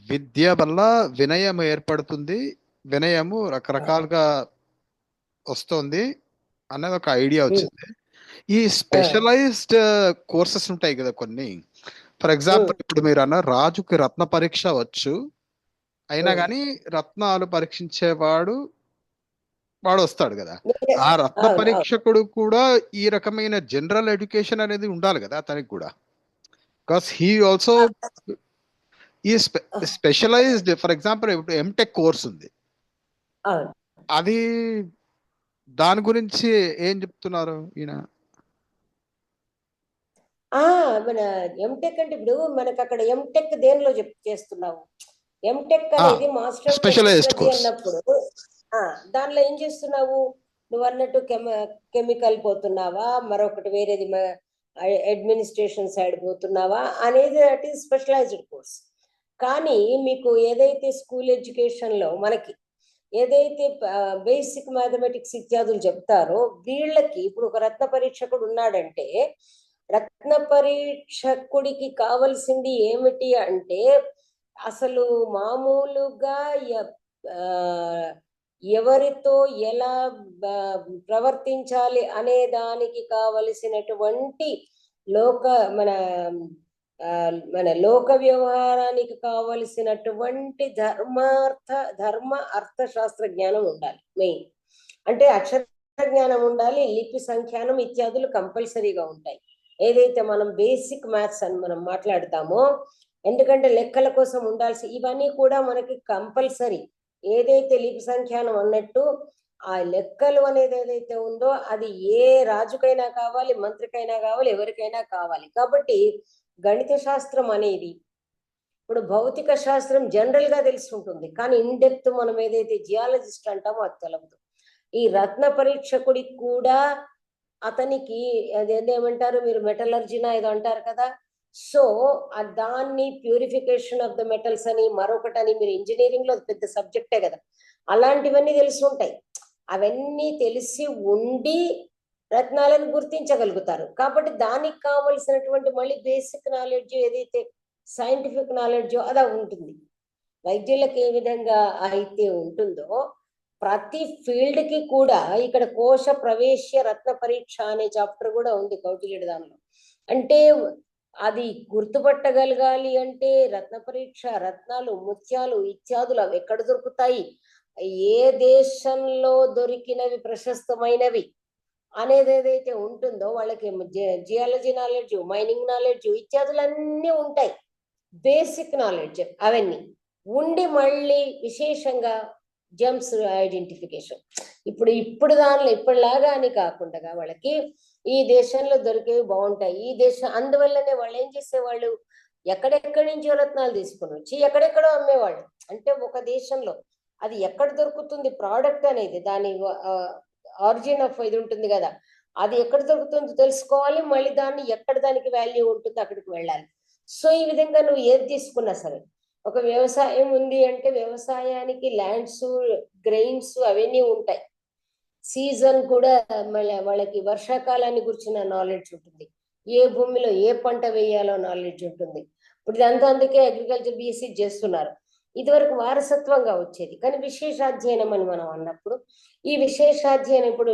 విద్య వల్ల వినయం ఏర్పడుతుంది, వినయము రకరకాలుగా వస్తుంది అనేది ఒక ఐడియా వచ్చింది. ఈ స్పెషలైజ్డ్ కోర్సెస్ ఉంటాయి కదా కొన్ని. ఫర్ ఎగ్జాంపుల్ ఇప్పుడు మీరు అన్న రాజుకి రత్న పరీక్ష వచ్చు, అయినా కానీ రత్నాలు పరీక్షించేవాడు వాడు వస్తాడు కదా. ఆ రత్న అవును, అవును. పరీక్షకుడు కూడా ఈ రకమైన జనరల్ ఎడ్యుకేషన్ అనేది ఉండాలి కదా అతనికి కూడా. బికాస్ హీ ఆల్సో ఈ స్పెషలైజ్డ్. ఫర్ ఎగ్జాంపుల్ ఇప్పుడు ఎంటెక్ కోర్స్ ఉంది, అవును. అది దాని గురించి ఏం చెప్తున్నారు ఈయన? ఆ మన ఎంటెక్ అంటే ఇప్పుడు మనకు అక్కడ ఎంటెక్ దేనిలో చేస్తున్నావు? ఎంటెక్ అనేది master of specialised technology course. అన్నప్పుడు దానిలో ఏం చేస్తున్నావు? నువ్వు అన్నట్టు కెమికల్ పోతున్నావా, మరొకటి వేరేది అడ్మినిస్ట్రేషన్ సైడ్ పోతున్నావా అనేది దట్ ఈస్ స్పెషలైజ్డ్ కోర్స్. కానీ మీకు ఏదైతే స్కూల్ ఎడ్యుకేషన్లో మనకి ఏదైతే బేసిక్ మ్యాథమెటిక్స్ ఇత్యాదులు చెప్తారో వీళ్ళకి ఇప్పుడు ఒక రత్న పరీక్షకుడు ఉన్నాడంటే రత్న పరీక్షకుడికి కావలసింది ఏమిటి అంటే అసలు మామూలుగా ఎవరితో ఎలా ప్రవర్తించాలి అనే దానికి కావలసినటువంటి లోక మన మన లోక వ్యవహారానికి కావలసినటువంటి ధర్మ అర్థశాస్త్ర జ్ఞానం ఉండాలి మెయిన్. అంటే అక్షర జ్ఞానం ఉండాలి, లిపి సంఖ్యానం ఇత్యాదులు కంపల్సరీగా ఉంటాయి. ఏదైతే మనం బేసిక్ మ్యాథ్స్ అని మనం మాట్లాడతామో, ఎందుకంటే లెక్కల కోసం ఉండాల్సి ఇవన్నీ కూడా మనకి కంపల్సరీ. ఏదైతే లిపి సంఖ్యానం అన్నట్టు ఆ లెక్కలు అనేది ఏదైతే ఉందో అది ఏ రాజుకైనా కావాలి, మంత్రికైనా కావాలి, ఎవరికైనా కావాలి. కాబట్టి గణిత శాస్త్రం అనేది ఇప్పుడు భౌతిక శాస్త్రం జనరల్ గా తెలిసి ఉంటుంది, కానీ ఇన్ డెప్త్ మనం ఏదైతే జియాలజిస్ట్ అంటామో అది తెలవదు. ఈ రత్న పరీక్షకుడికి కూడా అతనికి అదేమంటారు మీరు, మెటలర్జీనా ఏదో అంటారు కదా. సో దాన్ని ప్యూరిఫికేషన్ ఆఫ్ ద మెటల్స్ అని మరొకటని, మీరు ఇంజనీరింగ్ లో పెద్ద సబ్జెక్టే కదా, అలాంటివన్నీ తెలిసి ఉంటాయి. అవన్నీ తెలిసి ఉండి రత్నాలను గుర్తించగలుగుతారు. కాబట్టి దానికి కావలసినటువంటి మళ్ళీ బేసిక్ నాలెడ్జ్ ఏదైతే సైంటిఫిక్ నాలెడ్జ్ అది ఉంటుంది. వైద్యులకు ఏ విధంగా అయితే ఉంటుందో ప్రతి ఫీల్డ్ కి కూడా ఇక్కడ కోశ ప్రవేశ్య రత్న పరీక్ష అనే చాప్టర్ కూడా ఉంది కౌటిల్యుడి దానిలో. అంటే అది గుర్తుపట్టగలగాలి అంటే రత్న పరీక్ష, రత్నాలు, ముత్యాలు ఇత్యాదులు అవి ఎక్కడ దొరుకుతాయి, ఏ దేశంలో దొరికినవి ప్రశస్తమైనవి అనేది ఏదైతే ఉంటుందో వాళ్ళకి జియాలజీ నాలెడ్జ్, మైనింగ్ నాలెడ్జ్ ఇత్యాదులన్నీ ఉంటాయి. బేసిక్ నాలెడ్జ్ అవన్నీ ఉండి మళ్ళీ విశేషంగా జెమ్స్ ఐడెంటిఫికేషన్. ఇప్పుడు దానిలో ఇప్పటిలాగా అని కాకుండా వాళ్ళకి ఈ దేశంలో దొరికేవి బాగుంటాయి, ఈ దేశం. అందువల్లనే వాళ్ళు ఏం చేసేవాళ్ళు, ఎక్కడెక్కడి నుంచో రత్నాలు తీసుకుని వచ్చి ఎక్కడెక్కడో అమ్మేవాళ్ళు. అంటే ఒక దేశంలో అది ఎక్కడ దొరుకుతుంది ప్రోడక్ట్ అనేది, దాని ఆరిజిన్ ఆఫ్ ఇది ఉంటుంది కదా, అది ఎక్కడ దొరుకుతుందో తెలుసుకోవాలి, మళ్ళీ దాన్ని ఎక్కడ దానికి వాల్యూ ఉంటుందో అక్కడికి వెళ్ళాలి. సో ఈ విధంగా నువ్వు ఏది తీసుకున్నా సరే, ఒక వ్యవసాయం ఉంది అంటే వ్యవసాయానికి ల్యాండ్స్, గ్రెయిన్స్ అవన్నీ ఉంటాయి. సీజన్ కూడా మళ్ళీ వాళ్ళకి వర్షాకాలాన్ని గురించిన నాలెడ్జ్ ఉంటుంది, ఏ భూమిలో ఏ పంట వేయాలో నాలెడ్జ్ ఉంటుంది. ఇప్పుడు ఇదంతా అందుకే అగ్రికల్చర్ బీఎస్సీ చేస్తున్నారు. ఇదివరకు వారసత్వంగా వచ్చేది, కానీ విశేషాధ్యయనం అని మనం అన్నప్పుడు ఈ విశేషాధ్యయనం ఇప్పుడు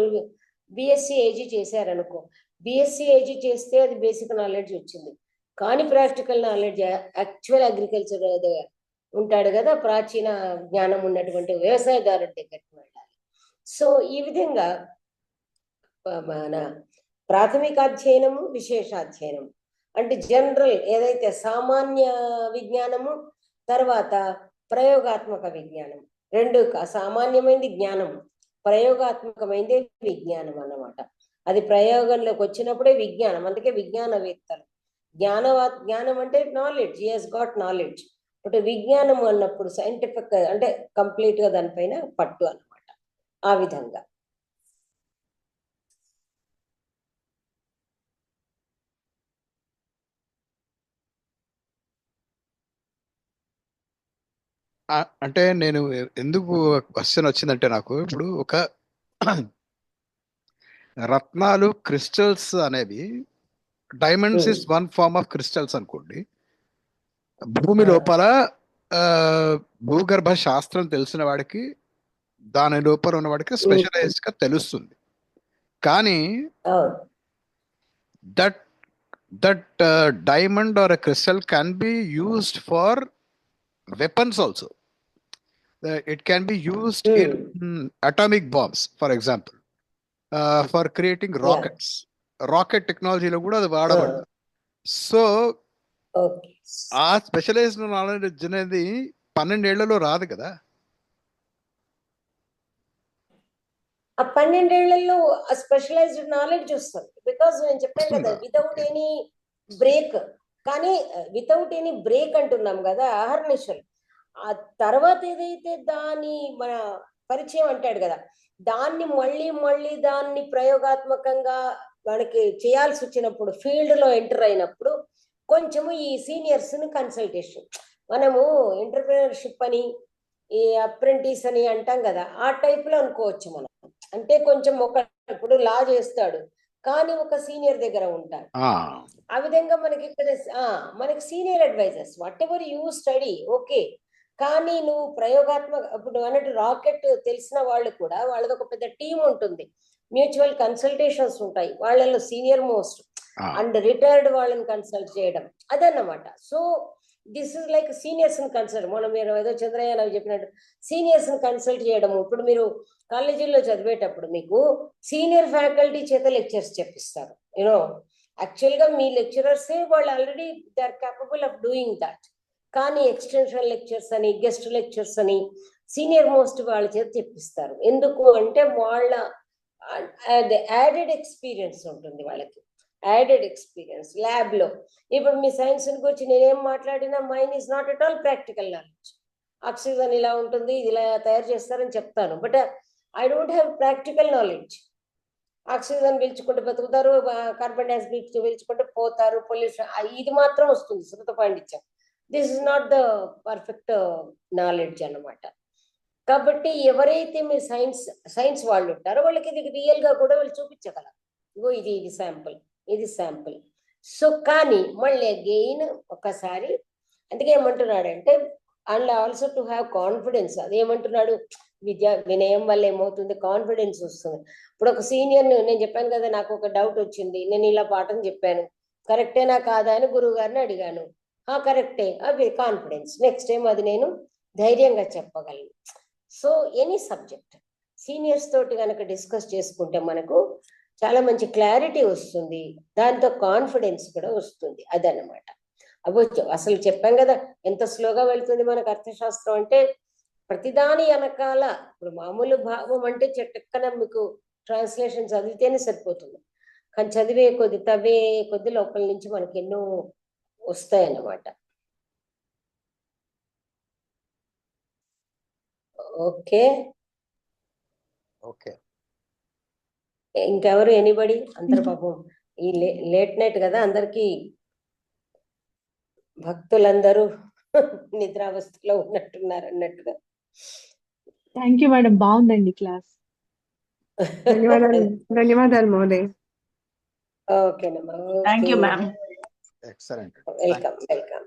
బీఎస్సీ ఏజీ చేశారనుకో, బీఎస్సీ ఏజీ చేస్తే అది బేసిక్ నాలెడ్జ్ వచ్చింది, కానీ ప్రాక్టికల్ నాలెడ్జ్ యాక్చువల్ అగ్రికల్చర్ ఉంటాడు కదా, ప్రాచీన జ్ఞానం ఉన్నటువంటి వ్యవసాయదారుడి దగ్గరికి వెళ్ళాలి. సో ఈ విధంగా మన ప్రాథమిక అధ్యయనము, విశేషాధ్యయనము అంటే జనరల్ ఏదైతే సామాన్య విజ్ఞానము, తర్వాత ప్రయోగాత్మక విజ్ఞానం. రెండు సామాన్యమైనది జ్ఞానము, ప్రయోగాత్మకమైనది విజ్ఞానం అన్నమాట. అది ప్రయోగంలోకి వచ్చినప్పుడే విజ్ఞానం, అందుకే విజ్ఞానవేత్తలు. జ్ఞానం అంటే knowledge, he has got knowledge. But విజ్ఞానం అన్నప్పుడు సైంటిఫిక్ అంటే కంప్లీట్ గా దానిపైన పట్టు అన్నమాట. ఆ విధంగా అంటే నేను ఎందుకు క్వశ్చన్ వచ్చిందంటే నాకు ఇప్పుడు ఒక రత్నాలు క్రిస్టల్స్ అనేవి diamonds is one form of crystals అనుకోండి. భూమి లోపల ఆ, భూగర్భ శాస్త్రం తెలిసిన వాడికి దాని లోపల ఉన్న వాడికి స్పెషలైజ్డ్ గా తెలుస్తుంది. కానీ అవును that that diamond are crystal can be used for weapons also. It can be used in atomic bombs, for example, for creating యా rockets. రాకెట్ టెక్నాలజీలో కూడా అది వాడబడుతుంది. So okay. ఆ స్పెషలైజ్డ్ నాలెడ్జ్ అనేది 12 ఏళ్లలో రాదు కదా. ఆ 12 ఏళ్లలో ఆ స్పెషలైజ్డ్ నాలెడ్జ్ వస్తుంది. బికాజ్ నేను చెప్పాను కదా, వస్తుందా? Without any break. కానీ వితౌట్ ఎనీ బ్రేక్ అంటున్నాం కదా అహర్నిశలు. ఆ తర్వాత ఏదైతే దాని మన పరిచయం అంటాడు కదా, దాన్ని మళ్ళీ మళ్ళీ దాన్ని ప్రయోగాత్మకంగా మనకి చేయాల్సి వచ్చినప్పుడు, ఫీల్డ్ లో ఎంటర్ అయినప్పుడు కొంచెము ఈ సీనియర్స్ ని కన్సల్టేషన్, మనము ఎంటర్ప్రినర్షిప్ అని ఈ అప్రెంటిస్ అని అంటాం కదా, ఆ టైప్ లో అనుకోవచ్చు మనం. అంటే కొంచెం ఒక ఇప్పుడు లా చేస్తాడు కానీ ఒక సీనియర్ దగ్గర ఉంటాడు. ఆ, ఆ విధంగా మనకి ఇక్కడ మనకి senior advisers whatever you study okay. కానీ నువ్వు ప్రయోగాత్మక ఇప్పుడు అన్నట్టు రాకెట్ తెలిసిన వాళ్ళు కూడా వాళ్ళది ఒక పెద్ద టీం ఉంటుంది, మ్యూచువల్ కన్సల్టేషన్స్ ఉంటాయి, వాళ్ళలో సీనియర్ మోస్ట్ ఆ, అండ్ రిటైర్డ్ వాళ్ళని కన్సల్ట్ చేయడం అదన్నమాట. So this is like seniors ని కన్సల్ట్, మనం మీరు ఏదో చంద్రయాన్ అవి చెప్పినట్టు సీనియర్స్ ని కన్సల్ట్ చేయడము. ఇప్పుడు మీరు కాలేజీల్లో చదివేటప్పుడు మీకు సీనియర్ ఫ్యాకల్టీ చేత లెక్చర్స్ చెప్పిస్తారు, యూనో యాక్చువల్గా మీ లెక్చరర్సే వాళ్ళు already they are capable of doing that. కానీ ఎక్స్టెన్షన్ లెక్చర్స్ అని గెస్ట్ లెక్చర్స్ అని సీనియర్ మోస్ట్ వాళ్ళ చేత చెప్పిస్తారు. ఎందుకు అంటే వాళ్ళ యాడెడ్ ఎక్స్పీరియన్స్ ఉంటుంది వాళ్ళకి, యాడెడ్ ఎక్స్పీరియన్స్ ల్యాబ్ లో. ఇప్పుడు మీ సైన్స్ గురించి నేనేం మాట్లాడినా mine is not at all practical knowledge. Oxygen ఇలా ఉంటుంది, ఇది ఇలా తయారు చేస్తారని చెప్తాను, but I don't have practical knowledge. Oxygen పీల్చుకుంటే బతుకుతారు, కార్బన్ డైఆక్సైడ్ పీల్చుకుంటే పోతారు, పొల్యూషన్ ఇది మాత్రం వస్తుంది శృత పాండిత్యం. This is not the perfect knowledge అన్నమాట. కాబట్టి ఎవరైతే మీ సైన్స్ వాళ్ళు ఉంటారో వాళ్ళకి ఇది రియల్ గా కూడా వాళ్ళు చూపించగలరు, ఇగో ఇది ఇది శాంపుల్, ఇది శాంపుల్. సో కానీ మళ్ళీ అగెయిన్ ఒకసారి అందుకే ఏమంటున్నాడంటే and also to have confidence. అదేమంటున్నాడు, వినయం వల్ల ఏమవుతుంది, కాన్ఫిడెన్స్ వస్తుంది. ఇప్పుడు ఒక సీనియర్ నేను చెప్పాను కదా, నాకు ఒక డౌట్ వచ్చింది, నేను ఇలా పాఠం చెప్పాను, కరెక్టేనా కాదా అని గురువు గారిని అడిగాను, కరెక్టే, అది కాన్ఫిడెన్స్. నెక్స్ట్ టైం అది నేను ధైర్యంగా చెప్పగలను. సో ఎనీ సబ్జెక్ట్ సీనియర్స్ తోటి కనుక డిస్కస్ చేసుకుంటే మనకు చాలా మంచి క్లారిటీ వస్తుంది, దాంతో కాన్ఫిడెన్స్ కూడా వస్తుంది. అదన్నమాట. అసలు చెప్పాం కదా ఎంత స్లోగా వెళ్తుంది మనకు అర్థశాస్త్రం అంటే. ప్రతిదాని వెనకాల ఇప్పుడు మామూలు భావం అంటే చెట్టెక్కన మీకు ట్రాన్స్లేషన్ చదివితేనే సరిపోతుంది, కానీ చదివే కొద్ది తవ్వే కొద్ది లోపల నుంచి మనకి ఎన్నో వస్తాయన్నమాట. Okay okay. ఇంకెవరు ఎనీబడి? అందరు పాపం ఈ లేట్ నైట్ కదా, అందరికి భక్తులందరూ నిద్రావస్థలో ఉన్నట్టున్నారు అన్నట్టుగా. థ్యాంక్ యూ మేడం, బాగుందండి క్లాస్. ధన్యవాదాలు మహోదయ్. ఓకేనమ్మా, thank you ma'am. Excellent. Welcome welcome.